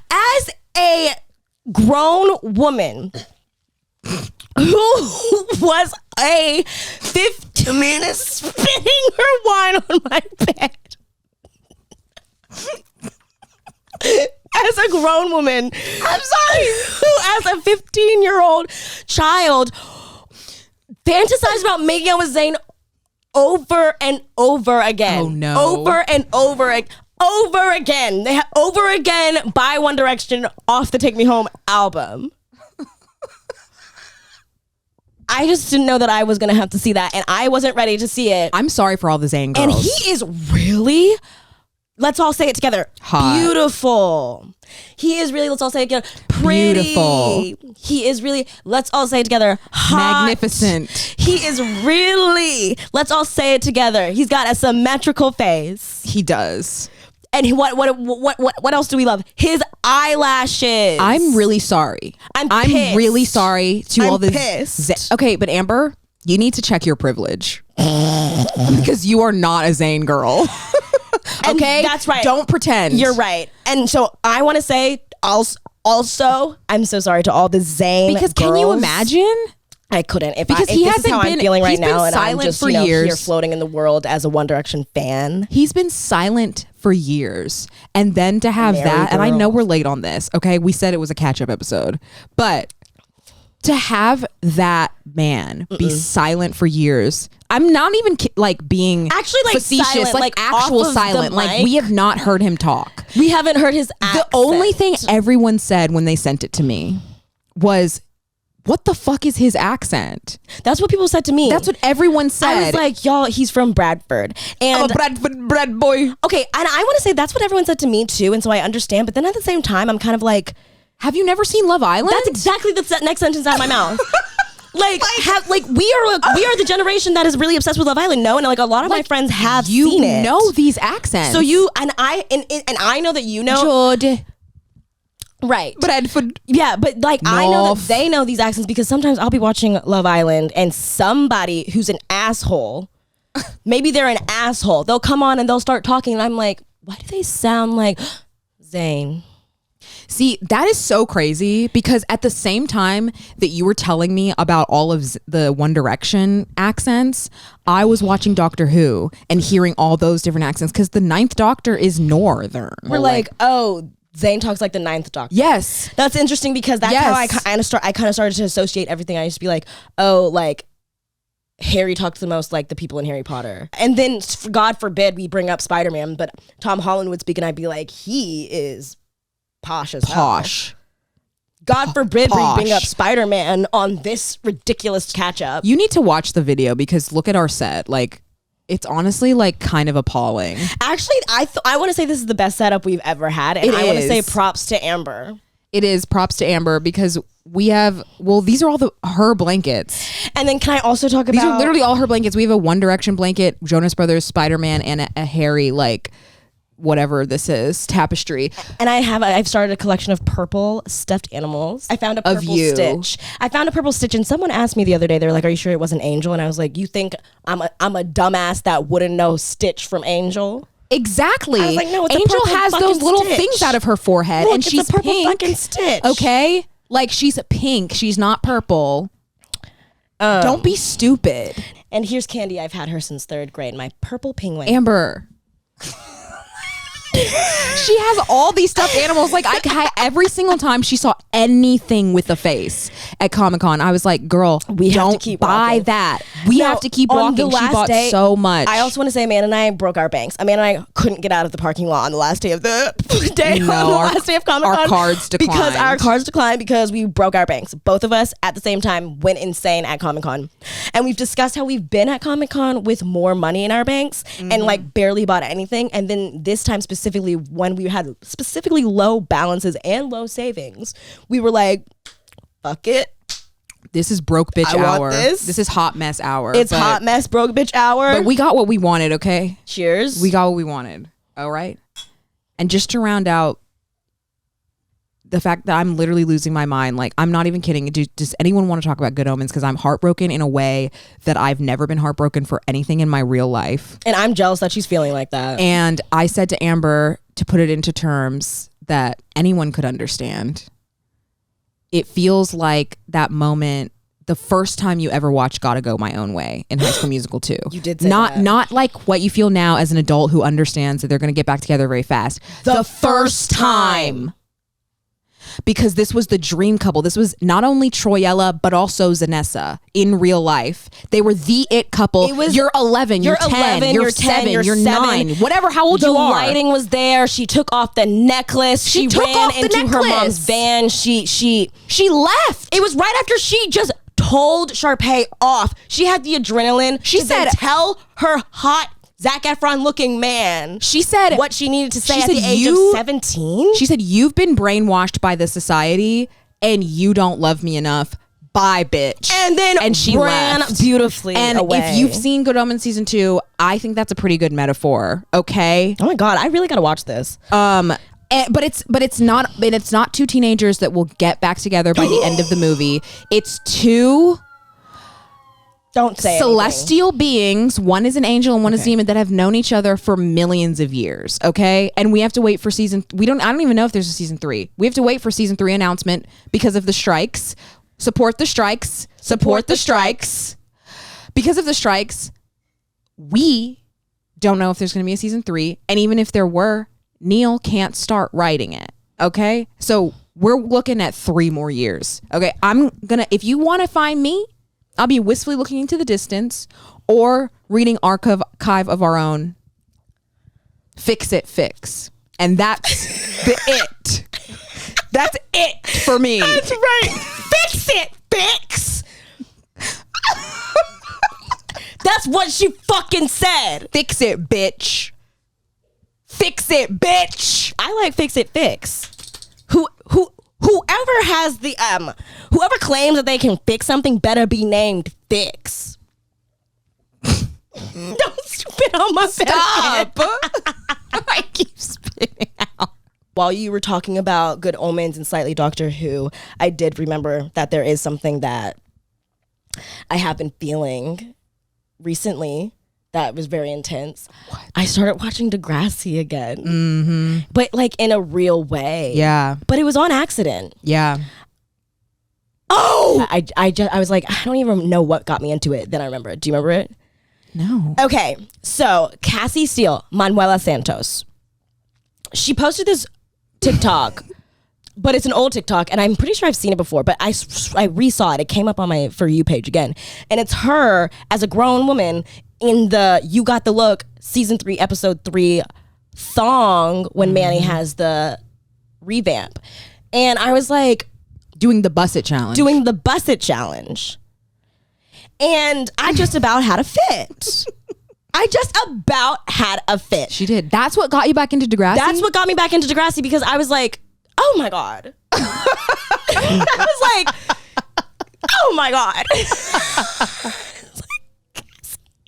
[SPEAKER 1] as a grown woman who was a 15 minutes spinning her wine on my bed, as a grown woman, I'm sorry, who as a 15-year-old child fantasized about making out with Zayn over and over again.
[SPEAKER 2] Oh no.
[SPEAKER 1] Over and over again. They had over again by One Direction off the Take Me Home album. I just didn't know that I was going to have to see that, and I wasn't ready to see it.
[SPEAKER 2] I'm sorry for all the Zayn girls.
[SPEAKER 1] And he is really... Let's all say it together.
[SPEAKER 2] Hot.
[SPEAKER 1] Beautiful. He is really, let's all say it together. Pretty.
[SPEAKER 2] Beautiful.
[SPEAKER 1] He is really, let's all say it together. Hot.
[SPEAKER 2] Magnificent.
[SPEAKER 1] He is really, let's all say it together. He's got a symmetrical face.
[SPEAKER 2] He does.
[SPEAKER 1] And what else do we love? His eyelashes.
[SPEAKER 2] I'm really sorry.
[SPEAKER 1] I'm pissed.
[SPEAKER 2] really sorry to all this.
[SPEAKER 1] Pissed.
[SPEAKER 2] Okay, but Amber, you need to check your privilege. Because you are not a Zayn girl.
[SPEAKER 1] And
[SPEAKER 2] okay,
[SPEAKER 1] that's right.
[SPEAKER 2] Don't pretend.
[SPEAKER 1] You're right. And so I want to say also, I'm so sorry to all the Zayn
[SPEAKER 2] because
[SPEAKER 1] girls.
[SPEAKER 2] Can you imagine?
[SPEAKER 1] I couldn't.
[SPEAKER 2] Because he hasn't
[SPEAKER 1] how
[SPEAKER 2] been.
[SPEAKER 1] I'm feeling right now, and I'm
[SPEAKER 2] silent
[SPEAKER 1] just
[SPEAKER 2] for
[SPEAKER 1] here
[SPEAKER 2] years.
[SPEAKER 1] floating in the world as a One Direction fan.
[SPEAKER 2] He's been silent for years, and then to have that. And I know we're late on this. Okay, we said it was a catch-up episode, but to have that man be silent for years. I'm not even like being
[SPEAKER 1] actually like
[SPEAKER 2] facetious,
[SPEAKER 1] silent,
[SPEAKER 2] like actual silent. Like we have not heard him talk.
[SPEAKER 1] We haven't heard his accent.
[SPEAKER 2] The only thing everyone said when they sent it to me was, what the fuck is his accent?
[SPEAKER 1] That's what people said to me.
[SPEAKER 2] That's what everyone said.
[SPEAKER 1] I was like, y'all, he's from Bradford. And
[SPEAKER 2] I'm a Bradford bread boy.
[SPEAKER 1] Okay, and I want to say that's what everyone said to me too, and so I understand. But then at the same time, I'm kind of like,
[SPEAKER 2] have you never seen Love Island?
[SPEAKER 1] That's exactly the next sentence out of my mouth. We are the generation that is really obsessed with Love Island. No, and like a lot of my friends have seen it.
[SPEAKER 2] You know these accents.
[SPEAKER 1] So you and I know that you know.
[SPEAKER 2] Jode.
[SPEAKER 1] Right.
[SPEAKER 2] Bradford.
[SPEAKER 1] Yeah, but like
[SPEAKER 2] North.
[SPEAKER 1] I know that they know these accents because sometimes I'll be watching Love Island and somebody who's an asshole, maybe they're an asshole, they'll come on and they'll start talking and I'm like, why do they sound like Zayn?
[SPEAKER 2] See, that is so crazy because at the same time that you were telling me about all of the One Direction accents, I was watching Doctor Who and hearing all those different accents because the Ninth Doctor is Northern.
[SPEAKER 1] We're like, oh, Zayn talks like the Ninth Doctor.
[SPEAKER 2] Yes.
[SPEAKER 1] That's interesting because that's how I kind of started to associate everything. I used to be like, oh, like Harry talked the most like the people in Harry Potter. And then God forbid we bring up Spider-Man, but Tom Holland would speak and I'd be like, he is posh as hell. God forbid we bring up Spider-Man on this ridiculous catch-up.
[SPEAKER 2] You need to watch the video because look at our set. Like, it's honestly like kind of appalling.
[SPEAKER 1] Actually, I want to say this is the best setup we've ever had. And I want to say props to Amber.
[SPEAKER 2] It is props to Amber because we have, these are all her blankets.
[SPEAKER 1] And then can I also talk about...
[SPEAKER 2] These are literally all her blankets. We have a One Direction blanket, Jonas Brothers, Spider-Man, and a Harry, like, whatever this is, tapestry. And
[SPEAKER 1] I've started a collection of purple stuffed animals. I found a purple Stitch. I found a purple Stitch and someone asked me the other day, they were like, are you sure it was an Angel? And I was like, you think I'm a dumbass that wouldn't know Stitch from Angel?
[SPEAKER 2] Exactly.
[SPEAKER 1] I was like, no, it's
[SPEAKER 2] Angel
[SPEAKER 1] a purple
[SPEAKER 2] has those little
[SPEAKER 1] Stitch.
[SPEAKER 2] things out of her forehead.
[SPEAKER 1] Look,
[SPEAKER 2] and she's
[SPEAKER 1] it's a purple
[SPEAKER 2] pink.
[SPEAKER 1] fucking Stitch.
[SPEAKER 2] Okay? Like she's pink. She's not purple. Don't be stupid.
[SPEAKER 1] And here's Candy. I've had her since 3rd grade. My purple penguin.
[SPEAKER 2] Amber. She has all these stuffed animals. Like every single time she saw anything with a face, at Comic-Con. I was like, girl,
[SPEAKER 1] We have to
[SPEAKER 2] don't
[SPEAKER 1] keep
[SPEAKER 2] buy
[SPEAKER 1] walking.
[SPEAKER 2] that. We have to keep
[SPEAKER 1] on the
[SPEAKER 2] walking. She
[SPEAKER 1] last
[SPEAKER 2] bought
[SPEAKER 1] day,
[SPEAKER 2] so much.
[SPEAKER 1] I also want to say Amanda and I broke our banks. Amanda and I couldn't get out of the parking lot on the last day of the day.
[SPEAKER 2] No,
[SPEAKER 1] on the last day of Comic-Con.
[SPEAKER 2] our cards declined.
[SPEAKER 1] Because our cards declined because we broke our banks. Both of us at the same time went insane at Comic-Con. And we've discussed how we've been at Comic-Con with more money in our banks and like barely bought anything. And then this time specifically when we had specifically low balances and low savings, we were like, fuck it.
[SPEAKER 2] This is broke bitch
[SPEAKER 1] I
[SPEAKER 2] hour.
[SPEAKER 1] want this.
[SPEAKER 2] This is hot mess hour.
[SPEAKER 1] It's hot mess broke bitch hour.
[SPEAKER 2] But we got what we wanted, okay?
[SPEAKER 1] Cheers.
[SPEAKER 2] We got what we wanted. All right. And just to round out the fact that I'm literally losing my mind, like I'm not even kidding. Does anyone want to talk about Good Omens? Because I'm heartbroken in a way that I've never been heartbroken for anything in my real life.
[SPEAKER 1] And I'm jealous that she's feeling like that.
[SPEAKER 2] And I said to Amber, to put it into terms that anyone could understand, it feels like that moment, the first time you ever watched Gotta Go My Own Way in High School Musical 2.
[SPEAKER 1] You did say
[SPEAKER 2] not
[SPEAKER 1] that.
[SPEAKER 2] Not like what you feel now as an adult who understands that they're going to get back together very fast.
[SPEAKER 1] The first time.
[SPEAKER 2] Because this was the dream couple. This was not only Troyella, but also Zanessa in real life. They were the it couple.
[SPEAKER 1] It was,
[SPEAKER 2] you're 11, you're 10,
[SPEAKER 1] 11,
[SPEAKER 2] you're 7, you're
[SPEAKER 1] 7.
[SPEAKER 2] 9, whatever, how old
[SPEAKER 1] The
[SPEAKER 2] you are.
[SPEAKER 1] lighting was there. She took off the necklace. She
[SPEAKER 2] took
[SPEAKER 1] ran
[SPEAKER 2] off the
[SPEAKER 1] into her
[SPEAKER 2] necklace.
[SPEAKER 1] mom's van. She
[SPEAKER 2] left.
[SPEAKER 1] It was right after she just told Sharpay off. She had the adrenaline.
[SPEAKER 2] She
[SPEAKER 1] to then
[SPEAKER 2] said-
[SPEAKER 1] tell her hot Zac Efron looking man
[SPEAKER 2] She said
[SPEAKER 1] what she needed to say
[SPEAKER 2] she
[SPEAKER 1] at
[SPEAKER 2] said
[SPEAKER 1] the age
[SPEAKER 2] you-
[SPEAKER 1] of 17.
[SPEAKER 2] She said, you've been brainwashed by the society and you don't love me enough. Bye, bitch.
[SPEAKER 1] And
[SPEAKER 2] she
[SPEAKER 1] ran
[SPEAKER 2] left
[SPEAKER 1] beautifully
[SPEAKER 2] And
[SPEAKER 1] away.
[SPEAKER 2] if you've seen Good Omens season 2, I think that's a pretty good metaphor. Okay.
[SPEAKER 1] Oh my God, I really gotta watch this.
[SPEAKER 2] But it's not two teenagers that will get back together by the end of the movie. It's two
[SPEAKER 1] Don't say
[SPEAKER 2] celestial beings. One is an angel and one is a demon that have known each other for millions of years. Okay. And we have to wait for I don't even know if there's a season 3. We have to wait for season 3 announcement because of the strikes. Support the strikes. Support the strikes. Because of the strikes, we don't know if there's going to be a season 3. And even if there were, Neil can't start writing it. Okay. So we're looking at 3 more years. Okay. If you want to find me, I'll be wistfully looking into the distance or reading Archive of Our Own. Fix it, fix. And that's the it. That's it for me.
[SPEAKER 1] That's right. Fix it, fix. That's what she fucking said.
[SPEAKER 2] Fix it, bitch. Fix it, bitch.
[SPEAKER 1] I like fix it, fix. Whoever has the whoever claims that they can fix something better be named Fix. Don't spit on my
[SPEAKER 2] Stop. I keep spitting out.
[SPEAKER 1] While you were talking about Good Omens and slightly Doctor Who, I did remember that there is something that I have been feeling recently that was very intense. What? I started watching Degrassi again, but like in a real way.
[SPEAKER 2] Yeah.
[SPEAKER 1] But it was on accident.
[SPEAKER 2] Yeah.
[SPEAKER 1] Oh, I was like, I don't even know what got me into it. Then I remember it. Do you remember it?
[SPEAKER 2] No.
[SPEAKER 1] Okay, so Cassie Steele, Manuela Santos, she posted this TikTok, but it's an old TikTok, and I'm pretty sure I've seen it before, but I resaw it. It came up on my For You page again, and it's her as a grown woman in the You Got the Look season 3 episode 3 thong when Manny has the revamp, and I was like,
[SPEAKER 2] Doing the Buss It challenge.
[SPEAKER 1] And I just about had a fit. I just about had a fit.
[SPEAKER 2] She did. That's what got you back into Degrassi?
[SPEAKER 1] That's what got me back into Degrassi, because I was like, oh my God. I was like, oh my God.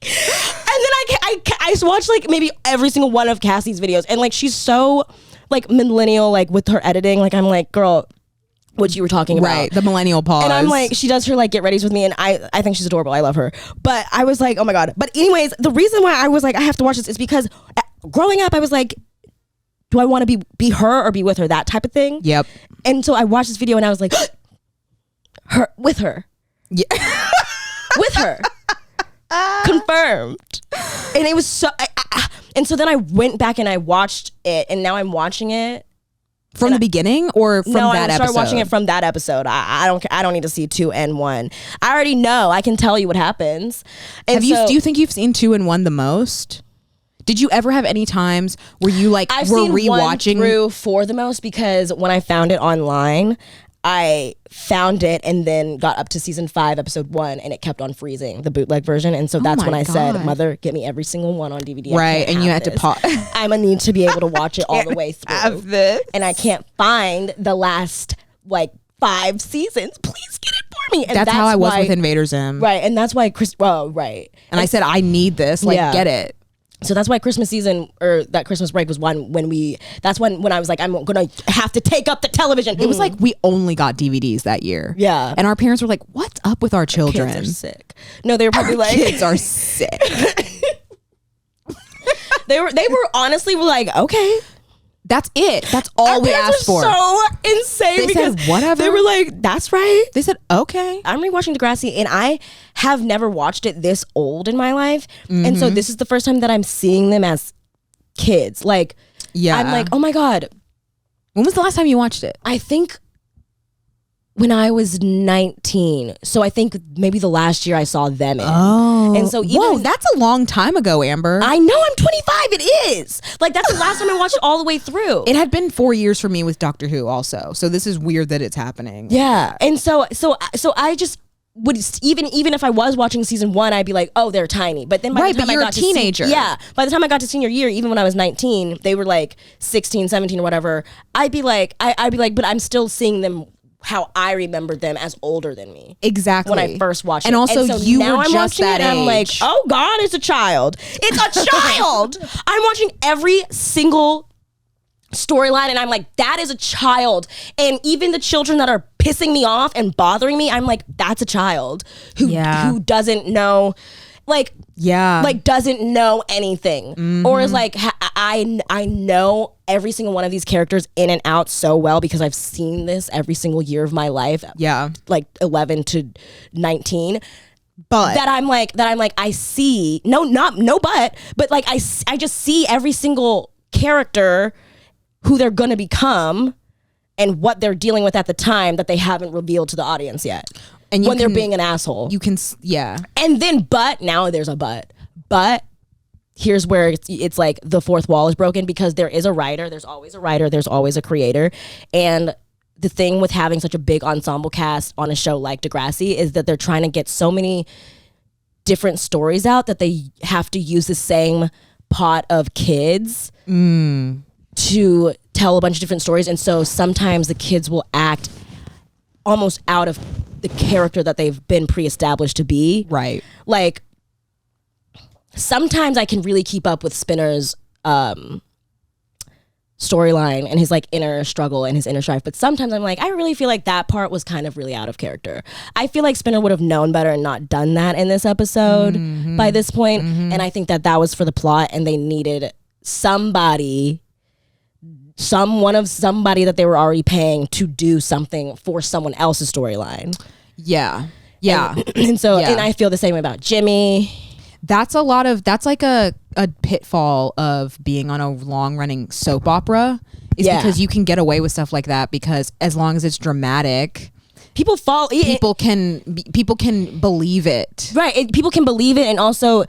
[SPEAKER 1] And then I watched like maybe every single one of Cassie's videos, and like she's so like millennial, like with her editing. Like I'm like, girl, what you were talking about.
[SPEAKER 2] Right, the millennial pause.
[SPEAKER 1] And I'm like, she does her like get readies with me, and I think she's adorable. I love her. But I was like, oh my God. But anyways, the reason why I was like, I have to watch this is because growing up, I was like, do I want to be her or be with her? That type of thing.
[SPEAKER 2] Yep.
[SPEAKER 1] And so I watched this video and I was like, with her.
[SPEAKER 2] Yeah.
[SPEAKER 1] With her. Confirmed. And it was so, and so then I went back and I watched it, and now I'm watching it
[SPEAKER 2] From the beginning or from
[SPEAKER 1] no,
[SPEAKER 2] that
[SPEAKER 1] I started
[SPEAKER 2] episode?
[SPEAKER 1] watching it from that episode. I don't need to see 2 and 1. I already know. I can tell you what happens. And
[SPEAKER 2] do you think you've seen 2 and 1 the most? Did you ever have any times where you were rewatching
[SPEAKER 1] 1 through 4 the most, because when I found it online, I found it and then got up to season 5, episode 1, and it kept on freezing, the bootleg version. And so that's when I said, Mother, get me every single one on DVD.
[SPEAKER 2] Right, and you had to pause.
[SPEAKER 1] I'm gonna need to be able to watch it all the way through. And I can't find the last 5 seasons. Please get it for me. And
[SPEAKER 2] that's how I was with Invader Zim.
[SPEAKER 1] Right, and that's why right.
[SPEAKER 2] And I said, I need this. Get it.
[SPEAKER 1] So that's why Christmas season, or that Christmas break, was when that's when I was like, I'm gonna have to take up the television.
[SPEAKER 2] It was like we only got DVDs that year.
[SPEAKER 1] Yeah.
[SPEAKER 2] And our parents were like, what's up with our children?
[SPEAKER 1] Kids are sick. No, they were probably like,
[SPEAKER 2] kids are sick.
[SPEAKER 1] They were honestly like, okay.
[SPEAKER 2] That's it. That's all we asked for.
[SPEAKER 1] So insane.
[SPEAKER 2] They said whatever.
[SPEAKER 1] They were like, that's right.
[SPEAKER 2] They said okay.
[SPEAKER 1] I'm rewatching Degrassi, and I have never watched it this old in my life, and so this is the first time that I'm seeing them as kids. I'm like, oh my god.
[SPEAKER 2] When was the last time you watched it?
[SPEAKER 1] I think when I was 19. So I think maybe the last year I saw them in.
[SPEAKER 2] Oh.
[SPEAKER 1] And so
[SPEAKER 2] whoa, that's a long time ago, Amber.
[SPEAKER 1] I know, I'm 25. It is. That's the last time I watched it all the way through.
[SPEAKER 2] It had been 4 years for me with Doctor Who also. So this is weird that it's happening.
[SPEAKER 1] Yeah. And so I just would, even if I was watching season 1, I'd be like, oh, they're tiny. But then by the time
[SPEAKER 2] you're
[SPEAKER 1] I got
[SPEAKER 2] a teenager.
[SPEAKER 1] By the time I got to senior year, even when I was 19, they were like 16, 17 or whatever. I'd be like, but I'm still seeing them how I remembered them as older than me.
[SPEAKER 2] Exactly.
[SPEAKER 1] When I first watched it.
[SPEAKER 2] And also
[SPEAKER 1] so
[SPEAKER 2] you
[SPEAKER 1] now
[SPEAKER 2] were
[SPEAKER 1] I'm
[SPEAKER 2] just that
[SPEAKER 1] age. And I'm like, oh God, it's a child. It's a child. I'm watching every single storyline and I'm like, that is a child. And even the children that are pissing me off and bothering me, I'm like, that's a child who doesn't know, doesn't know anything, or is like, I know every single one of these characters in and out so well because I've seen this every single year of my life.
[SPEAKER 2] Yeah,
[SPEAKER 1] 11 to 19.
[SPEAKER 2] But
[SPEAKER 1] I'm like, I see but I just see every single character who they're gonna become and what they're dealing with at the time that they haven't revealed to the audience yet. And when they're being an asshole,
[SPEAKER 2] you can, yeah.
[SPEAKER 1] And then, but now there's a but here's where it's like the fourth wall is broken, because there is a writer. There's always a writer. There's always a creator. And the thing with having such a big ensemble cast on a show like Degrassi is that they're trying to get so many different stories out that they have to use the same pot of kids to tell a bunch of different stories. And so sometimes the kids will act almost out of the character that they've been pre-established to be.
[SPEAKER 2] Right.
[SPEAKER 1] Like, sometimes I can really keep up with Spinner's storyline and his inner struggle and his inner strife, but sometimes I'm like, I really feel like that part was kind of really out of character. I feel like Spinner would have known better and not done that in this episode by this point. And I think that was for the plot, and they needed somebody that they were already paying to do something for someone else's storyline.
[SPEAKER 2] Yeah.
[SPEAKER 1] And I feel the same way about Jimmy.
[SPEAKER 2] That's like a pitfall of being on a long running soap opera, because you can get away with stuff like that, because as long as it's dramatic, people can believe it.
[SPEAKER 1] Right. People can believe it. And also,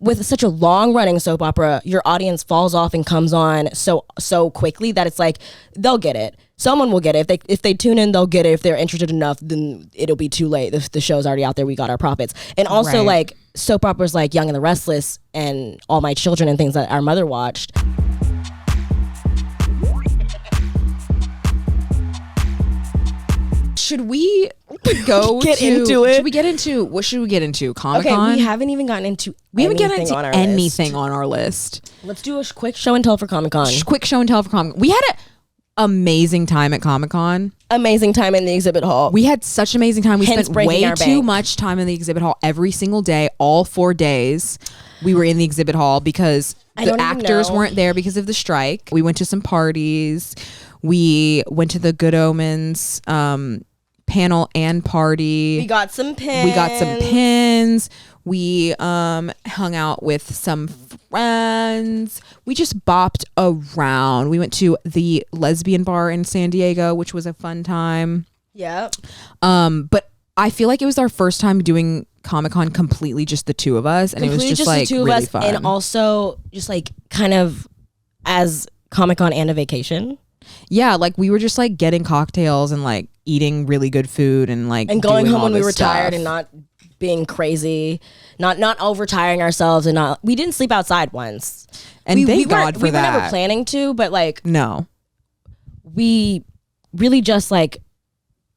[SPEAKER 1] with such a long running soap opera, your audience falls off and comes on so quickly that it's like, they'll get it. Someone will get it. If they tune in, they'll get it. If they're interested enough, then it'll be too late. The show's already out there. We got our profits. And also soap operas like Young and the Restless and All My Children and things that our mother watched.
[SPEAKER 2] Should we go
[SPEAKER 1] into it?
[SPEAKER 2] Should we get into, what should we get into? Comic-Con?
[SPEAKER 1] Okay, we haven't even gotten into
[SPEAKER 2] anything on our list.
[SPEAKER 1] Let's do a quick show and tell for Comic-Con.
[SPEAKER 2] Quick show and tell for Comic-Con. We had an amazing time at Comic-Con.
[SPEAKER 1] Amazing time in the exhibit hall.
[SPEAKER 2] We had such an amazing time. We spent way too much time in the exhibit hall every single day, all 4 days. We were in the exhibit hall because the actors weren't there because of the strike. We went to some parties. We went to the Good Omens panel and party.
[SPEAKER 1] We got some pins.
[SPEAKER 2] We hung out with some friends. We just bopped around. We went to the lesbian bar in San Diego, which was a fun time.
[SPEAKER 1] Yep.
[SPEAKER 2] But I feel like it was our first time doing Comic-Con completely just the two of us, and completely it was just like the two really of us, fun.
[SPEAKER 1] And also just like kind of as Comic-Con and a vacation.
[SPEAKER 2] Yeah, like we were just like getting cocktails and like eating really good food and like
[SPEAKER 1] going home when we were
[SPEAKER 2] stuff.
[SPEAKER 1] tired and not being crazy, not overtiring ourselves, and we didn't sleep outside once.
[SPEAKER 2] And thank God for that.
[SPEAKER 1] We were never planning to, but like
[SPEAKER 2] no,
[SPEAKER 1] we really just like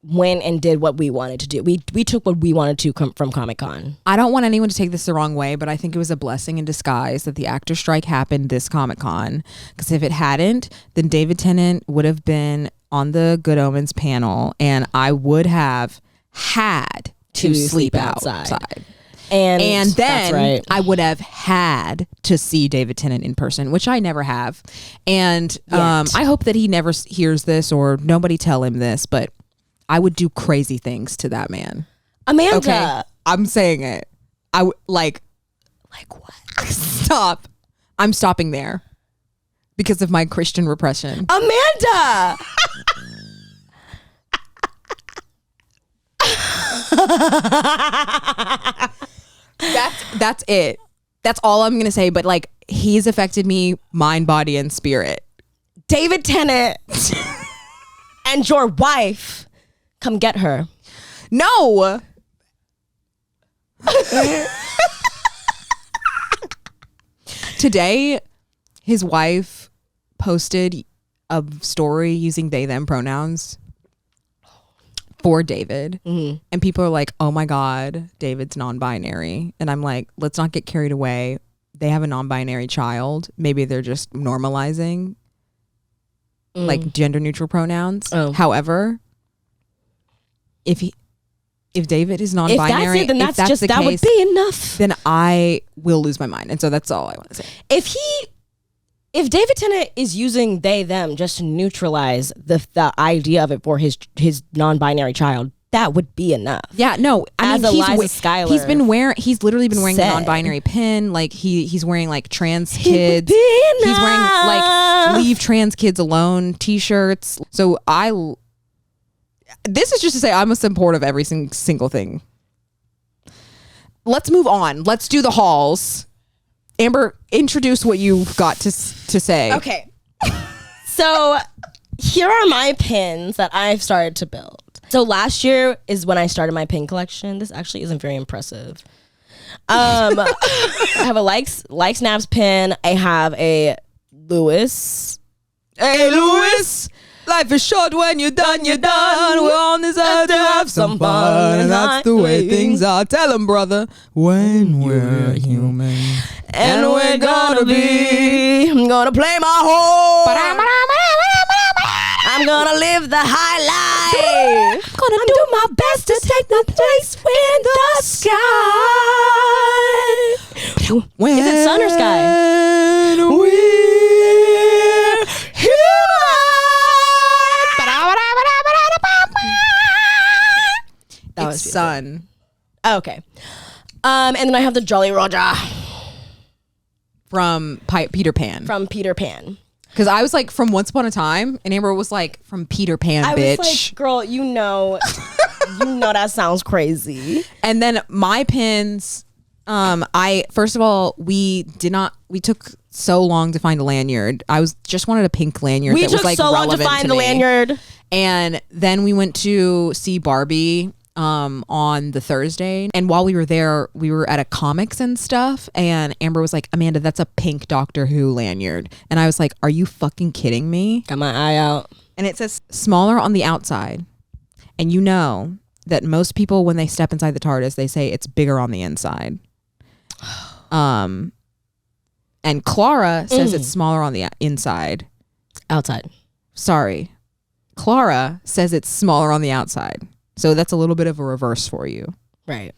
[SPEAKER 1] went and did what we wanted to do. We took what we wanted to from Comic-Con.
[SPEAKER 2] I don't want anyone to take this the wrong way, but I think it was a blessing in disguise that the actor strike happened this Comic-Con, because if it hadn't, then David Tennant would have been on the Good Omens panel and I would have had to sleep outside. And then right. I would have had to see David Tennant in person, which I never have. And I hope that he never hears this or nobody tell him this, but I would do crazy things to that man.
[SPEAKER 1] Amanda.
[SPEAKER 2] Okay? I'm saying it. Like what? Stop. I'm stopping there because of my Christian repression.
[SPEAKER 1] Amanda.
[SPEAKER 2] That's it. That's all I'm gonna say. But like, he's affected me mind, body, and spirit.
[SPEAKER 1] David Tennant and your wife. Come get her.
[SPEAKER 2] No. Today, his wife posted a story using they, them pronouns for David. Mm-hmm. And people are like, oh my God, David's non-binary. And I'm like, let's not get carried away. They have a non-binary child. Maybe they're just normalizing like gender neutral pronouns. Oh. However, if David is non-binary,
[SPEAKER 1] if that's the case, that would be enough.
[SPEAKER 2] Then I will lose my mind, and so that's all I want to say.
[SPEAKER 1] If David Tennant is using they them just to neutralize the idea of it for his non-binary child, that would be enough.
[SPEAKER 2] Yeah, no, I mean,
[SPEAKER 1] Schuyler
[SPEAKER 2] he's literally been wearing a non-binary pin. Like he's wearing like trans kids. He's wearing like leave trans kids alone t-shirts. So this is just to say I'm a support of every single thing. Let's move on. Let's do the hauls. Amber, introduce what you've got to say.
[SPEAKER 1] Okay. So here are my pins that I've started to build. So last year is when I started my pin collection. This actually isn't very impressive. I have a like snaps pin. I have a Lewis.
[SPEAKER 2] Hey, Lewis. Life is short when you're done, you're done. We're on this earth to have some fun. And that's the way things are. Tell them, brother. When we're human.
[SPEAKER 1] And we're gonna be. I'm gonna play my horn. I'm gonna live the high life. I'm gonna do my best to take the place in the sky. Is it sun or sky?
[SPEAKER 2] We're human. It's sun.
[SPEAKER 1] Oh, okay. And then I have the Jolly Roger
[SPEAKER 2] from Peter Pan.
[SPEAKER 1] From Peter Pan.
[SPEAKER 2] Because I was like, from Once Upon a Time, and Amber was like, from Peter Pan, bitch.
[SPEAKER 1] I was like, girl, you know that sounds crazy.
[SPEAKER 2] And then my pins, first of all, we took so long to find a lanyard. I just wanted a pink lanyard that was like relevant to me. We took so long to find the lanyard. And then we went to see Barbie on the Thursday, and while we were there, we were at a comics and stuff, and Amber was like, Amanda, that's a pink Doctor Who lanyard. And I was like, are you fucking kidding me?
[SPEAKER 1] Got my eye out.
[SPEAKER 2] And it says smaller on the outside, and you know that most people, when they step inside the TARDIS, they say it's bigger on the inside. And Clara says it's smaller on the inside.
[SPEAKER 1] Outside.
[SPEAKER 2] Sorry, Clara says it's smaller on the outside. So that's a little bit of a reverse for you.
[SPEAKER 1] Right.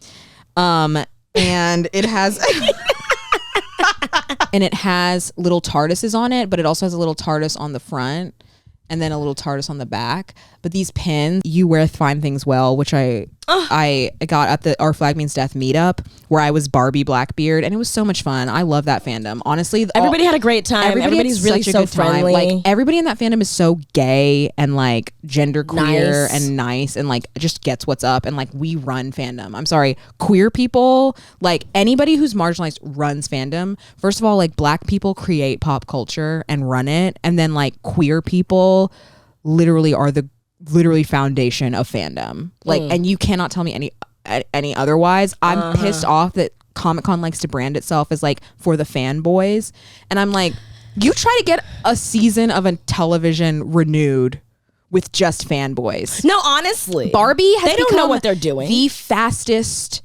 [SPEAKER 2] And it has little TARDISes on it, but it also has a little TARDIS on the front and then a little TARDIS on the back. But these pins, you wear Find Things Well, which I I got at the Our Flag Means Death meetup where I was Barbie Blackbeard, and it was so much fun. I love that fandom. Honestly,
[SPEAKER 1] everybody had a great time. Everybody's really so friendly.
[SPEAKER 2] Like everybody in that fandom is so gay and like genderqueer and nice and like just gets what's up, and like we run fandom. I'm sorry, queer people, like anybody who's marginalized runs fandom. First of all, like black people create pop culture and run it, and then like queer people literally are the foundation of fandom. Like, and you cannot tell me any otherwise. I'm pissed off that Comic-Con likes to brand itself as like for the fanboys, and I'm like, you try to get a season of a television renewed with just fanboys.
[SPEAKER 1] No, honestly,
[SPEAKER 2] Barbie has
[SPEAKER 1] they don't know what they're doing.
[SPEAKER 2] The fastest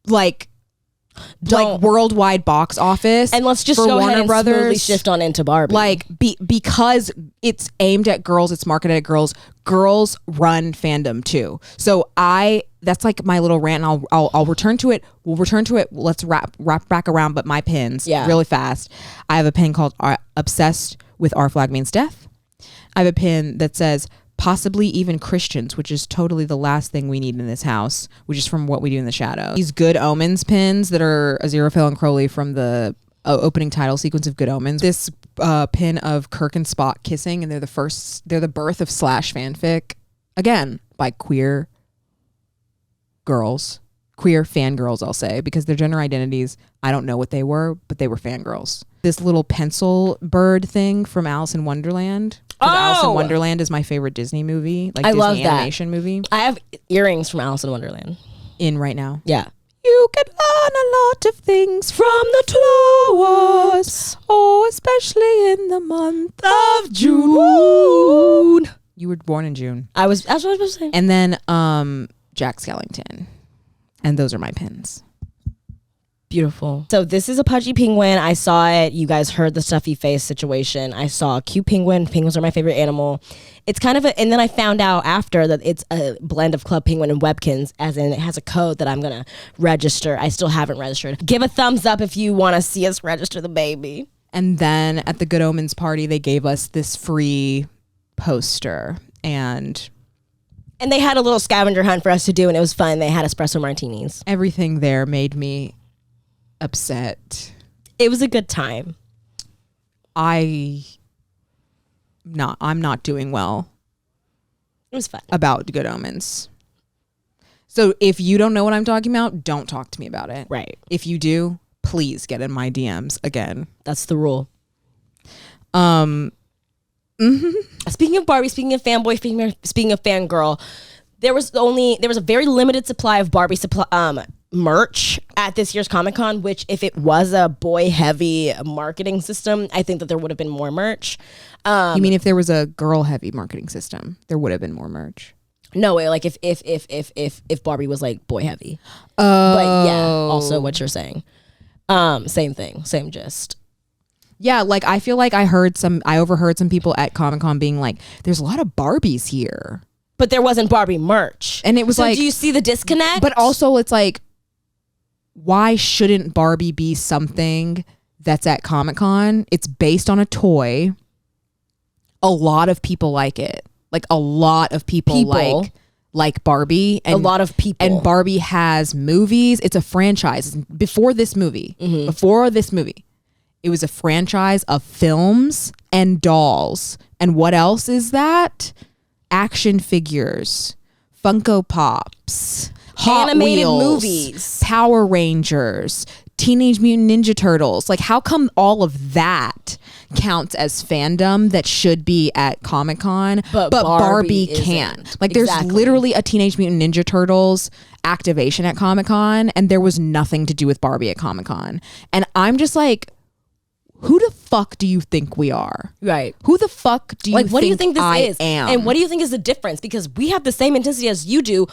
[SPEAKER 2] like worldwide box office,
[SPEAKER 1] and let's just
[SPEAKER 2] for
[SPEAKER 1] go
[SPEAKER 2] Warner
[SPEAKER 1] ahead and
[SPEAKER 2] Brothers,
[SPEAKER 1] smoothly shift on into Barbie.
[SPEAKER 2] Like because it's aimed at girls, it's marketed at girls. Girls run fandom too. So that's like my little rant. And I'll return to it. We'll return to it. Let's wrap back around. But my pins, really fast. I have a pin called "Obsessed with Our Flag Means Death." I have a pin that says possibly even Christians, which is totally the last thing we need in this house, which is from What We Do in the Shadows. These Good Omens pins that are Aziraphale and Crowley from the opening title sequence of Good Omens. This pin of Kirk and Spock kissing, and they're the birth of slash fanfic, again, by queer girls, queer fangirls, I'll say, because their gender identities, I don't know what they were, but they were fangirls. This little pencil bird thing from Alice in Wonderland. Alice in Wonderland is my favorite Disney movie, like Disney animation movie.
[SPEAKER 1] I have earrings from Alice in Wonderland.
[SPEAKER 2] In right now.
[SPEAKER 1] Yeah.
[SPEAKER 2] You can learn a lot of things from the flowers, especially in the month of June. You were born in June.
[SPEAKER 1] That's what I was supposed to say.
[SPEAKER 2] And then Jack Skellington. And those are my pins.
[SPEAKER 1] Beautiful. So this is a pudgy penguin. I saw it. You guys heard the stuffy face situation. I saw a cute penguin. Penguins are my favorite animal. It's kind of and then I found out after that it's a blend of Club Penguin and Webkins, as in it has a code that I'm going to register. I still haven't registered. Give a thumbs up if you want to see us register the baby.
[SPEAKER 2] And then at the Good Omens party, they gave us this free poster, and
[SPEAKER 1] they had a little scavenger hunt for us to do, and it was fun. They had espresso martinis.
[SPEAKER 2] Everything there made me upset.
[SPEAKER 1] It was a good time.
[SPEAKER 2] I'm not doing well.
[SPEAKER 1] It was fun.
[SPEAKER 2] About Good Omens. So if you don't know what I'm talking about, don't talk to me about it.
[SPEAKER 1] Right.
[SPEAKER 2] If you do, please get in my DMs again.
[SPEAKER 1] That's the rule. Speaking of Barbie, speaking of fanboy, speaking of fangirl, there was a very limited supply of Barbie merch at this year's Comic-Con, which if it was a boy heavy marketing system, I think that there would have been more merch.
[SPEAKER 2] You mean if there was a girl heavy marketing system, there would have been more merch?
[SPEAKER 1] No way, like if Barbie was like boy heavy. But yeah, also what you're saying. Same thing, same gist.
[SPEAKER 2] Yeah, like I feel like I overheard some people at Comic-Con being like, there's a lot of Barbies here.
[SPEAKER 1] But there wasn't Barbie merch.
[SPEAKER 2] And it was like,
[SPEAKER 1] do you see the disconnect?
[SPEAKER 2] But also it's like, why shouldn't Barbie be something that's at Comic-Con? It's based on a toy. A lot of people like it. Like a lot of people like Barbie. And,
[SPEAKER 1] a lot of people.
[SPEAKER 2] And Barbie has movies. It's a franchise. Before this movie, it was a franchise of films and dolls. And what else is that? Action figures, Funko Pops, Hot
[SPEAKER 1] animated
[SPEAKER 2] Wheels,
[SPEAKER 1] movies,
[SPEAKER 2] Power Rangers, Teenage Mutant Ninja Turtles. Like, how come all of that counts as fandom that should be at Comic-Con, but Barbie can't? Like, there's literally a Teenage Mutant Ninja Turtles activation at Comic-Con, and there was nothing to do with Barbie at Comic-Con. And I'm just like, who the fuck do you think we are?
[SPEAKER 1] Right.
[SPEAKER 2] Who the fuck do you think
[SPEAKER 1] what do you think this is?
[SPEAKER 2] Am?
[SPEAKER 1] And what do you think is the difference? Because we have the same intensity as you do.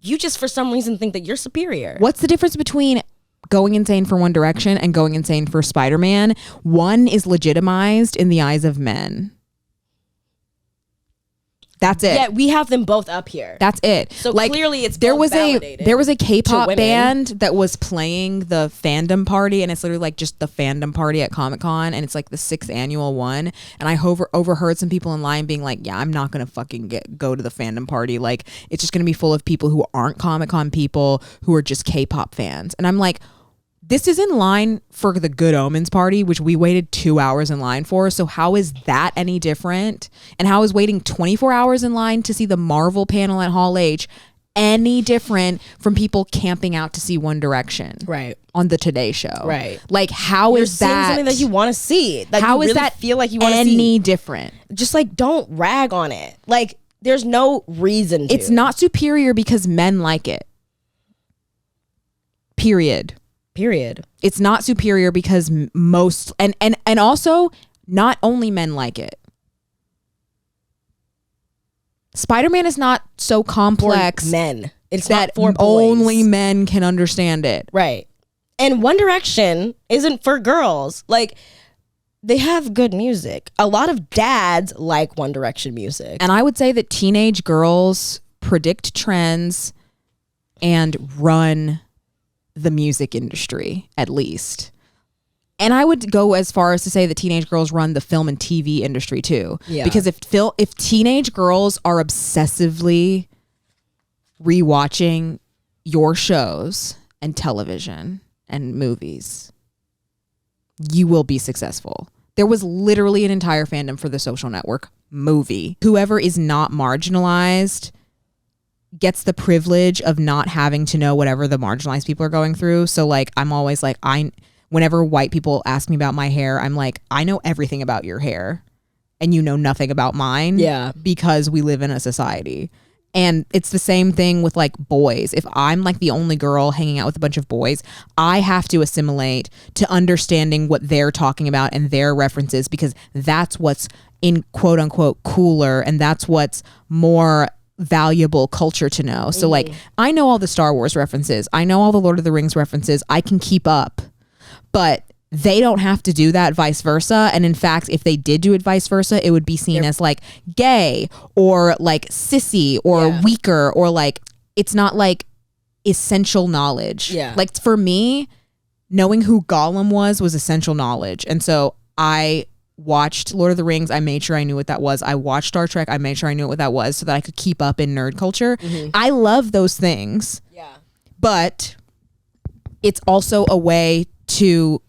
[SPEAKER 1] You just for some reason think that you're superior.
[SPEAKER 2] What's the difference between going insane for One Direction and going insane for Spider-Man? One is legitimized in the eyes of men. That's it.
[SPEAKER 1] Yeah, we have them both up here.
[SPEAKER 2] That's it.
[SPEAKER 1] So
[SPEAKER 2] like,
[SPEAKER 1] clearly it's
[SPEAKER 2] there
[SPEAKER 1] both
[SPEAKER 2] was
[SPEAKER 1] validated
[SPEAKER 2] there was a K-pop
[SPEAKER 1] women.
[SPEAKER 2] band that was playing the fandom party, and it's literally like just the fandom party at Comic-Con, and it's like the 6th annual one. And I overheard some people in line being like, yeah, I'm not gonna fucking go to the fandom party. Like, it's just gonna be full of people who aren't Comic-Con people, who are just K-pop fans. And I'm like, this is in line for the Good Omens party, which we waited 2 hours in line for. So how is that any different? And how is waiting 24 hours in line to see the Marvel panel at Hall H any different from people camping out to see One Direction?
[SPEAKER 1] Right.
[SPEAKER 2] On the Today Show.
[SPEAKER 1] Right.
[SPEAKER 2] Like, how is
[SPEAKER 1] You're seeing
[SPEAKER 2] that
[SPEAKER 1] something that you want to see? Like,
[SPEAKER 2] how
[SPEAKER 1] you
[SPEAKER 2] is
[SPEAKER 1] really
[SPEAKER 2] that
[SPEAKER 1] feel like you want to see
[SPEAKER 2] any different?
[SPEAKER 1] Just like, don't rag on it. Like, there's no reason to.
[SPEAKER 2] It's not superior because men like it. Period. It's not superior because most and also not only men like it. Spider-Man is not so complex
[SPEAKER 1] for men. It's
[SPEAKER 2] that
[SPEAKER 1] not for boys.
[SPEAKER 2] Only men can understand it.
[SPEAKER 1] Right. And One Direction isn't for girls. Like, they have good music. A lot of dads like One Direction music.
[SPEAKER 2] And I would say that teenage girls predict trends and run the music industry, at least. And I would go as far as to say that teenage girls run the film and TV industry too.
[SPEAKER 1] Yeah.
[SPEAKER 2] Because if teenage girls are obsessively rewatching your shows and television and movies, you will be successful. There was literally an entire fandom for The Social Network movie. Whoever is not marginalized gets the privilege of not having to know whatever the marginalized people are going through. So like, I'm always like, whenever white people ask me about my hair, I'm like, I know everything about your hair and you know nothing about mine.
[SPEAKER 1] Yeah.
[SPEAKER 2] Because we live in a society. And it's the same thing with like boys. If I'm like the only girl hanging out with a bunch of boys, I have to assimilate to understanding what they're talking about and their references, because that's what's in quote unquote cooler, and that's what's more valuable culture to know. So like, I know all the Star Wars references, I know all the Lord of the Rings references, I can keep up, but they don't have to do that, vice versa. And in fact, if they did do it vice versa, it would be seen as like gay or like sissy or weaker, or like, it's not like essential knowledge. Like, for me, knowing who Gollum was essential knowledge. And so I watched Lord of the Rings, I made sure I knew what that was. I watched Star Trek, I made sure I knew what that was so that I could keep up in nerd culture. I love those things. But it's also a way to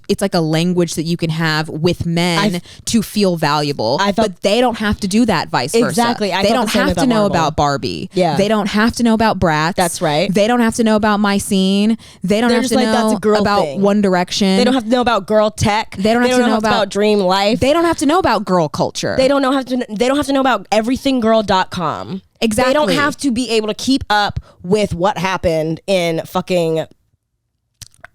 [SPEAKER 2] it's like a language that you can have with men to feel valuable. But they don't have to do that, vice versa.
[SPEAKER 1] Exactly.
[SPEAKER 2] They don't have to know about Barbie. They don't have to know about Bratz.
[SPEAKER 1] That's right.
[SPEAKER 2] They don't have to know about My Scene. They don't have to know about
[SPEAKER 1] thing.
[SPEAKER 2] One Direction.
[SPEAKER 1] They don't have to know about girl tech.
[SPEAKER 2] They don't have to know about
[SPEAKER 1] Dream Life.
[SPEAKER 2] They don't have to know about girl culture.
[SPEAKER 1] They don't have to know about everythinggirl.com.
[SPEAKER 2] Exactly.
[SPEAKER 1] They don't have to be able to keep up with what happened in fucking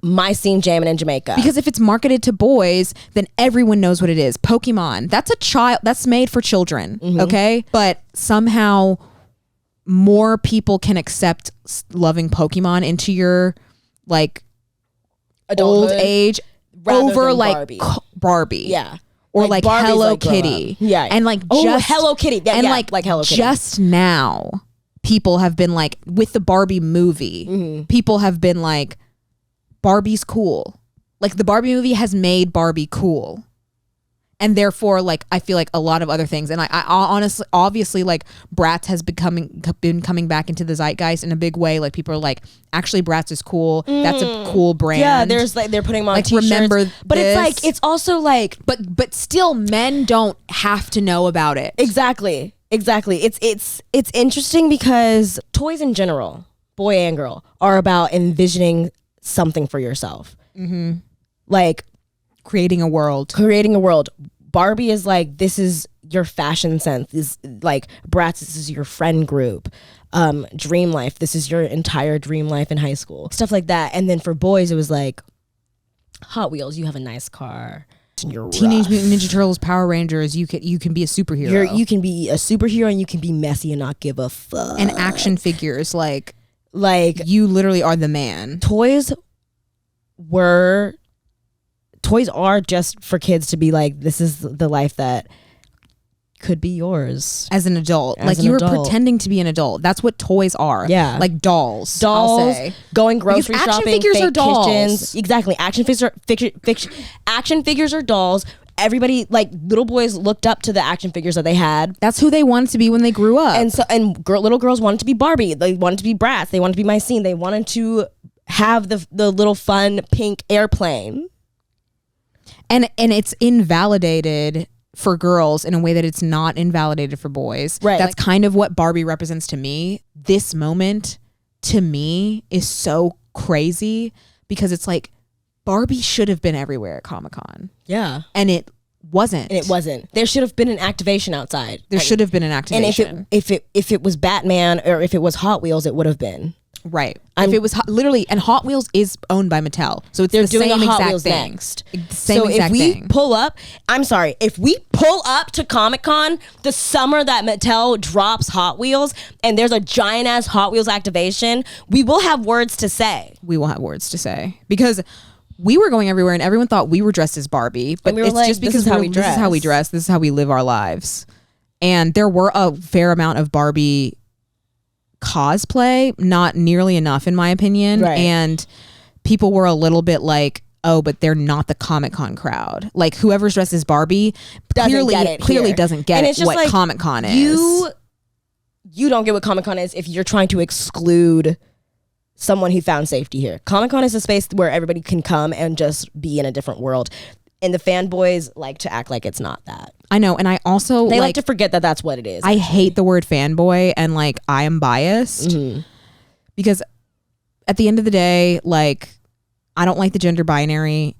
[SPEAKER 1] My Scene jamming in Jamaica.
[SPEAKER 2] Because if it's marketed to boys, then everyone knows what it is. Pokemon, that's made for children, okay? But somehow more people can accept loving Pokemon into your like adulthood, old age over like Barbie.
[SPEAKER 1] Yeah.
[SPEAKER 2] Or like
[SPEAKER 1] Barbie's
[SPEAKER 2] Hello
[SPEAKER 1] like
[SPEAKER 2] Kitty.
[SPEAKER 1] Yeah.
[SPEAKER 2] And like
[SPEAKER 1] Hello Kitty.
[SPEAKER 2] And
[SPEAKER 1] like Hello Kitty.
[SPEAKER 2] Just now, people have been like, with the Barbie movie, people have been like, Barbie's cool. Like, the Barbie movie has made Barbie cool. And therefore, like, I feel like a lot of other things. And I honestly, obviously, like, Bratz has been coming back into the zeitgeist in a big way. Like, people are like, actually, Bratz is cool. That's a cool brand.
[SPEAKER 1] Yeah, there's like, they're putting them on
[SPEAKER 2] like,
[SPEAKER 1] t-shirts.
[SPEAKER 2] Remember
[SPEAKER 1] but
[SPEAKER 2] this.
[SPEAKER 1] it's like, it's also like,
[SPEAKER 2] but still, men don't have to know about it.
[SPEAKER 1] Exactly. It's interesting because toys in general, boy and girl, are about envisioning something for yourself. Like
[SPEAKER 2] creating a world.
[SPEAKER 1] Barbie is like, this is your fashion sense. Is like Bratz, this is your friend group. Dream Life, this is your entire dream life in high school. Stuff like that. And then for boys, it was like Hot Wheels, you have a nice car. You're
[SPEAKER 2] Teenage
[SPEAKER 1] rough.
[SPEAKER 2] Mutant Ninja Turtles, Power Rangers, you can be a superhero.
[SPEAKER 1] You can be a superhero and you can be messy and not give a fuck.
[SPEAKER 2] And action figures, like you literally are the man.
[SPEAKER 1] Toys are just for kids to be like, this is the life that could be yours
[SPEAKER 2] as an adult.
[SPEAKER 1] As
[SPEAKER 2] Like
[SPEAKER 1] an
[SPEAKER 2] you were
[SPEAKER 1] adult.
[SPEAKER 2] pretending to be an adult. That's what toys are.
[SPEAKER 1] Yeah.
[SPEAKER 2] Like dolls. I'll say.
[SPEAKER 1] Going grocery
[SPEAKER 2] Because action
[SPEAKER 1] shopping,
[SPEAKER 2] figures
[SPEAKER 1] fake
[SPEAKER 2] are dolls.
[SPEAKER 1] kitchens. Exactly. Action figures are dolls. Everybody, like little boys, looked up to the action figures that they had.
[SPEAKER 2] That's who they wanted to be when they grew up.
[SPEAKER 1] Little girls wanted to be Barbie. They wanted to be Bratz. They wanted to be Mycene. They wanted to have the little fun pink airplane.
[SPEAKER 2] And it's invalidated for girls in a way that it's not invalidated for boys.
[SPEAKER 1] Right.
[SPEAKER 2] That's kind of what Barbie represents to me. This moment to me is so crazy because it's like Barbie should have been everywhere at Comic-Con.
[SPEAKER 1] Yeah.
[SPEAKER 2] And it wasn't.
[SPEAKER 1] There should have been an activation outside.
[SPEAKER 2] There should have been an activation.
[SPEAKER 1] And if it was Batman or if it was Hot Wheels, it would have been.
[SPEAKER 2] Right. If it was literally, and Hot Wheels is owned by Mattel, so it's
[SPEAKER 1] They're
[SPEAKER 2] the
[SPEAKER 1] doing
[SPEAKER 2] same
[SPEAKER 1] a Hot
[SPEAKER 2] exact
[SPEAKER 1] Wheels
[SPEAKER 2] thing.
[SPEAKER 1] next.
[SPEAKER 2] Same
[SPEAKER 1] so
[SPEAKER 2] exact
[SPEAKER 1] if we
[SPEAKER 2] thing.
[SPEAKER 1] pull up, if we pull up to Comic-Con the summer that Mattel drops Hot Wheels and there's a giant ass Hot Wheels activation, we will have words to say.
[SPEAKER 2] We will have words to say because we were going everywhere and everyone thought we were dressed as Barbie, but
[SPEAKER 1] we were
[SPEAKER 2] it's
[SPEAKER 1] like,
[SPEAKER 2] just
[SPEAKER 1] this
[SPEAKER 2] because
[SPEAKER 1] is how we
[SPEAKER 2] this is how we dress. This is how we live our lives. And there were a fair amount of Barbie cosplay, not nearly enough in my opinion.
[SPEAKER 1] Right.
[SPEAKER 2] And people were a little bit like, oh, but they're not the Comic-Con crowd. Like whoever's dressed as Barbie clearly doesn't get
[SPEAKER 1] And it's just
[SPEAKER 2] what
[SPEAKER 1] like,
[SPEAKER 2] Comic-Con is.
[SPEAKER 1] You don't get what Comic-Con is if you're trying to exclude someone who found safety here. Comic-Con is a space where everybody can come and just be in a different world. And the fanboys like to act like it's not that.
[SPEAKER 2] I know, and I also
[SPEAKER 1] they like to forget that that's what it is.
[SPEAKER 2] I hate the word fanboy, and like I am biased because at the end of the day, like I don't like the gender binary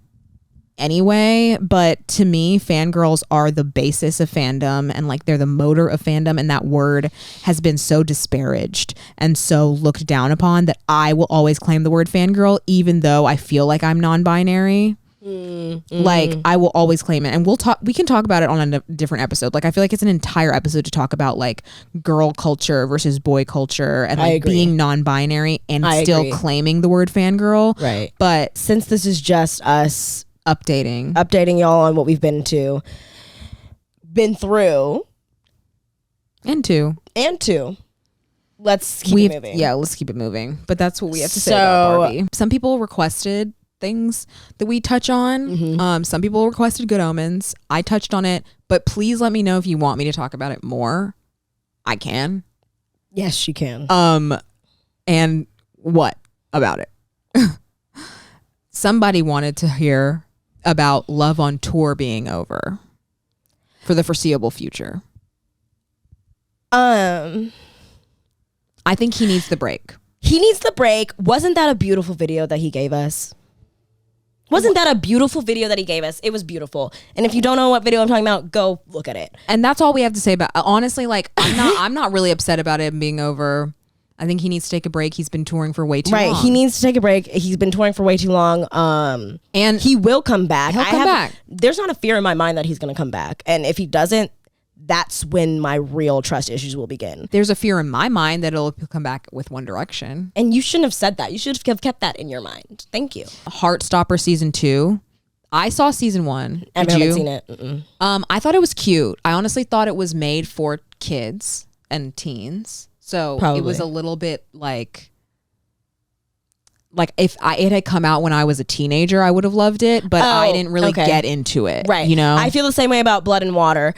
[SPEAKER 2] anyway, but to me, fangirls are the basis of fandom and like they're the motor of fandom, and that word has been so disparaged and so looked down upon that I will always claim the word fangirl even though I feel like I'm non-binary. Like I will always claim it, and we can talk about it on a different episode. Like I feel like it's an entire episode to talk about like girl culture versus boy culture and like being non-binary and still claiming the word fangirl.
[SPEAKER 1] Right.
[SPEAKER 2] But
[SPEAKER 1] since this is just us
[SPEAKER 2] updating
[SPEAKER 1] y'all on what we've been through
[SPEAKER 2] and two,
[SPEAKER 1] let's keep it moving.
[SPEAKER 2] Yeah, let's keep it moving. But that's what we have to say about Barbie. Some people requested things that we touch on. Some people requested Good Omens. I touched on it, but please let me know if you want me to talk about it more. I can.
[SPEAKER 1] Yes, you can.
[SPEAKER 2] And what about it? Somebody wanted to hear about Love on Tour being over for the foreseeable future.
[SPEAKER 1] I
[SPEAKER 2] think he needs the break.
[SPEAKER 1] He needs the break. Wasn't that a beautiful video that he gave us? Wasn't that a beautiful video that he gave us? It was beautiful. And if you don't know what video I'm talking about, go look at it.
[SPEAKER 2] And that's all we have to say about it. Honestly, like I'm not really upset about it being over. I think he needs to take a break. He's been touring for way too long.
[SPEAKER 1] Right. He needs to take a break. He's been touring for way too long. And he will come back.
[SPEAKER 2] He'll come back.
[SPEAKER 1] There's not a fear in my mind that he's going to come back. And if he doesn't, that's when my real trust issues will begin.
[SPEAKER 2] There's a fear in my mind that it'll come back with One Direction.
[SPEAKER 1] And you shouldn't have said that. You should have kept that in your mind. Thank you.
[SPEAKER 2] Heartstopper season 2. I saw season 1.
[SPEAKER 1] I haven't seen it.
[SPEAKER 2] I thought it was cute. I honestly thought it was made for kids and teens. So Probably. It was a little bit like if it had come out when I was a teenager, I would have loved it, but I didn't really get into it.
[SPEAKER 1] Right.
[SPEAKER 2] You know?
[SPEAKER 1] I feel the same way about Blood and Water.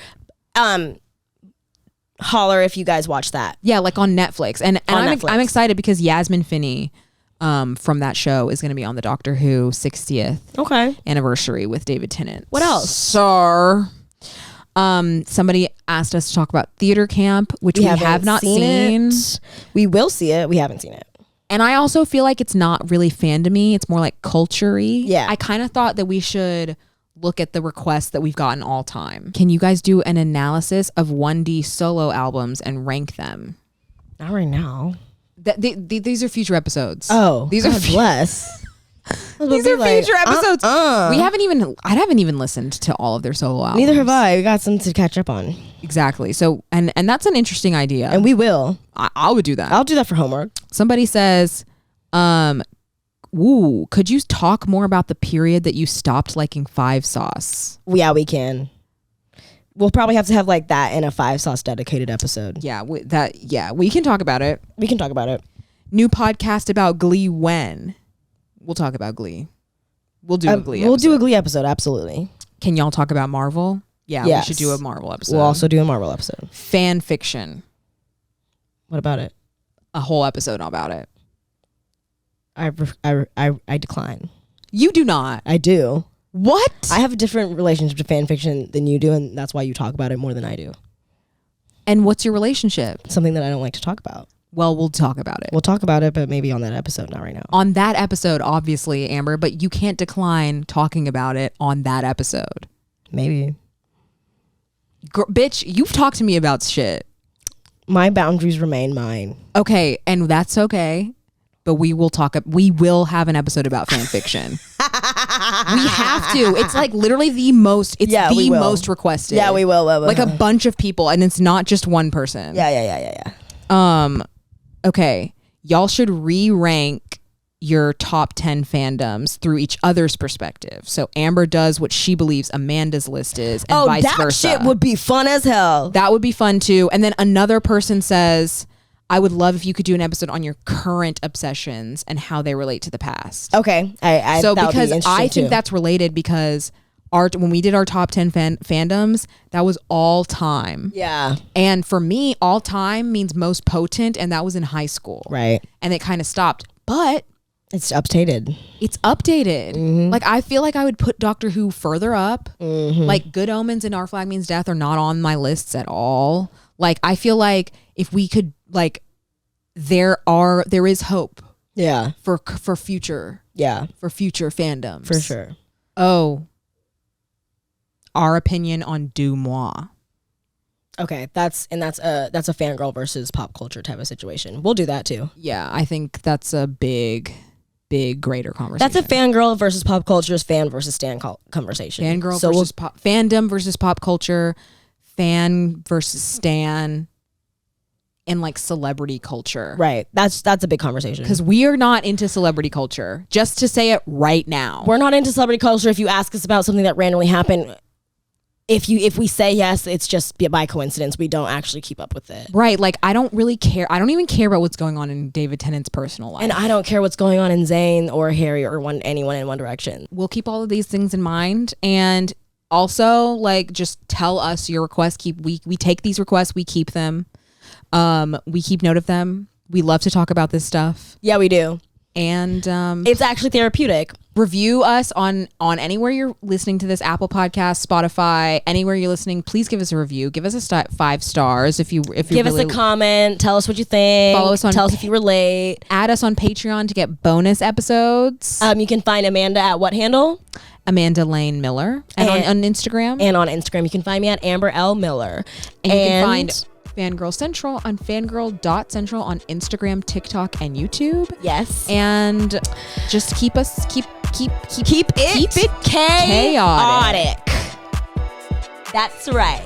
[SPEAKER 1] Holler if you guys watch that.
[SPEAKER 2] Yeah, like on Netflix. And I'm excited because Yasmin Finney from that show is going to be on the Doctor Who 60th anniversary with David Tennant.
[SPEAKER 1] What else?
[SPEAKER 2] Sir. Somebody asked us to talk about Theater Camp, which we have not seen.
[SPEAKER 1] We will see it. We haven't seen it.
[SPEAKER 2] And I also feel like it's not really fandom-y. It's more like culture-y.
[SPEAKER 1] Yeah.
[SPEAKER 2] I kind of thought that we should look at the requests that we've gotten all time. Can you guys do an analysis of 1D solo albums and rank them?
[SPEAKER 1] Not right now.
[SPEAKER 2] These are future episodes.
[SPEAKER 1] Oh,
[SPEAKER 2] these
[SPEAKER 1] God
[SPEAKER 2] are
[SPEAKER 1] bless.
[SPEAKER 2] These are future episodes. I haven't even listened to all of their solo albums.
[SPEAKER 1] Neither have I. We got some to catch up on.
[SPEAKER 2] Exactly. So and that's an interesting idea.
[SPEAKER 1] And we will.
[SPEAKER 2] I would do that.
[SPEAKER 1] I'll do that for homework.
[SPEAKER 2] Somebody says, could you talk more about the period that you stopped liking 5 Sauce?
[SPEAKER 1] Yeah, we can. We'll probably have to have like that in a 5 sauce dedicated episode.
[SPEAKER 2] Yeah, we can talk about it.
[SPEAKER 1] We can talk about it.
[SPEAKER 2] New podcast about Glee when? We'll talk about Glee. We'll do a Glee episode.
[SPEAKER 1] We'll do a Glee episode, absolutely.
[SPEAKER 2] Can y'all talk about Marvel? Yeah,
[SPEAKER 1] Yes.
[SPEAKER 2] we should do a Marvel episode.
[SPEAKER 1] We'll also do a Marvel episode.
[SPEAKER 2] Fan fiction.
[SPEAKER 1] What about it?
[SPEAKER 2] A whole episode about it.
[SPEAKER 1] I decline.
[SPEAKER 2] You do not.
[SPEAKER 1] I do.
[SPEAKER 2] What?
[SPEAKER 1] I have a different relationship to fan fiction than you do, and that's why you talk about it more than I do.
[SPEAKER 2] And what's your relationship?
[SPEAKER 1] Something that I don't like to talk about.
[SPEAKER 2] Well, we'll talk about it.
[SPEAKER 1] We'll talk about it, but maybe on that episode, not right now.
[SPEAKER 2] On that episode, obviously, Amber, but you can't decline talking about it on that episode.
[SPEAKER 1] Maybe.
[SPEAKER 2] Bitch, you've talked to me about shit.
[SPEAKER 1] My boundaries remain mine.
[SPEAKER 2] Okay, and that's okay. But we will have an episode about fan fiction. We have to. It's like literally the most requested.
[SPEAKER 1] Yeah, we will.
[SPEAKER 2] Like a bunch of people, and it's not just one person.
[SPEAKER 1] Yeah.
[SPEAKER 2] Okay. Y'all should re-rank your top 10 fandoms through each other's perspective. So Amber does what she believes Amanda's list is, and vice versa.
[SPEAKER 1] That shit would be fun as hell.
[SPEAKER 2] That would be fun too. And then another person says, I would love if you could do an episode on your current obsessions and how they relate to the past.
[SPEAKER 1] Okay.
[SPEAKER 2] Because I think that's related because when we did our top 10 fandoms, that was all time.
[SPEAKER 1] Yeah.
[SPEAKER 2] And for me, all time means most potent, and that was in high school.
[SPEAKER 1] Right.
[SPEAKER 2] And it kind of stopped. But
[SPEAKER 1] it's updated.
[SPEAKER 2] Mm-hmm. Like, I feel like I would put Doctor Who further up.
[SPEAKER 1] Mm-hmm.
[SPEAKER 2] Like, Good Omens and Our Flag Means Death are not on my lists at all. Like, I feel like if we could, like, there is hope.
[SPEAKER 1] Yeah.
[SPEAKER 2] For future.
[SPEAKER 1] Yeah.
[SPEAKER 2] For future fandoms.
[SPEAKER 1] For sure.
[SPEAKER 2] Oh. Our opinion on Deux Moi.
[SPEAKER 1] Okay, that's a fangirl versus pop culture type of situation. We'll do that too.
[SPEAKER 2] Yeah, I think that's a big greater conversation.
[SPEAKER 1] That's a fangirl versus pop culture's fan versus stan conversation.
[SPEAKER 2] Fangirl versus fandom versus pop culture, fan versus stan, and like celebrity culture.
[SPEAKER 1] Right. That's a big conversation.
[SPEAKER 2] Because we are not into celebrity culture. Just to say it right now,
[SPEAKER 1] we're not into celebrity culture. If you ask us about something that randomly happened, if we say yes, it's just by coincidence. We don't actually keep up with it.
[SPEAKER 2] Right. Like, I don't really care. I don't even care about what's going on in David Tennant's personal life.
[SPEAKER 1] And I don't care what's going on in Zayn or Harry or anyone in One Direction.
[SPEAKER 2] We'll keep all of these things in mind. And also, like, just tell us your requests. We take these requests. We keep them. We keep note of them. We love to talk about this stuff.
[SPEAKER 1] Yeah, we do.
[SPEAKER 2] And
[SPEAKER 1] it's actually therapeutic.
[SPEAKER 2] Review us on anywhere you're listening to this, Apple Podcasts, Spotify, anywhere you're listening. Please give us a review. Give us a 5 stars if you
[SPEAKER 1] give us a comment. Tell us what you think.
[SPEAKER 2] Follow us on.
[SPEAKER 1] Tell us if you relate.
[SPEAKER 2] Add us on Patreon to get bonus episodes.
[SPEAKER 1] You can find Amanda at what handle?
[SPEAKER 2] Amanda Lane Miller, and on Instagram.
[SPEAKER 1] And on Instagram, you can find me at Amber L Miller.
[SPEAKER 2] And you can find Fangirl Central on fangirl.central on Instagram, TikTok, and YouTube.
[SPEAKER 1] Yes.
[SPEAKER 2] And just keep it
[SPEAKER 1] chaotic. That's right.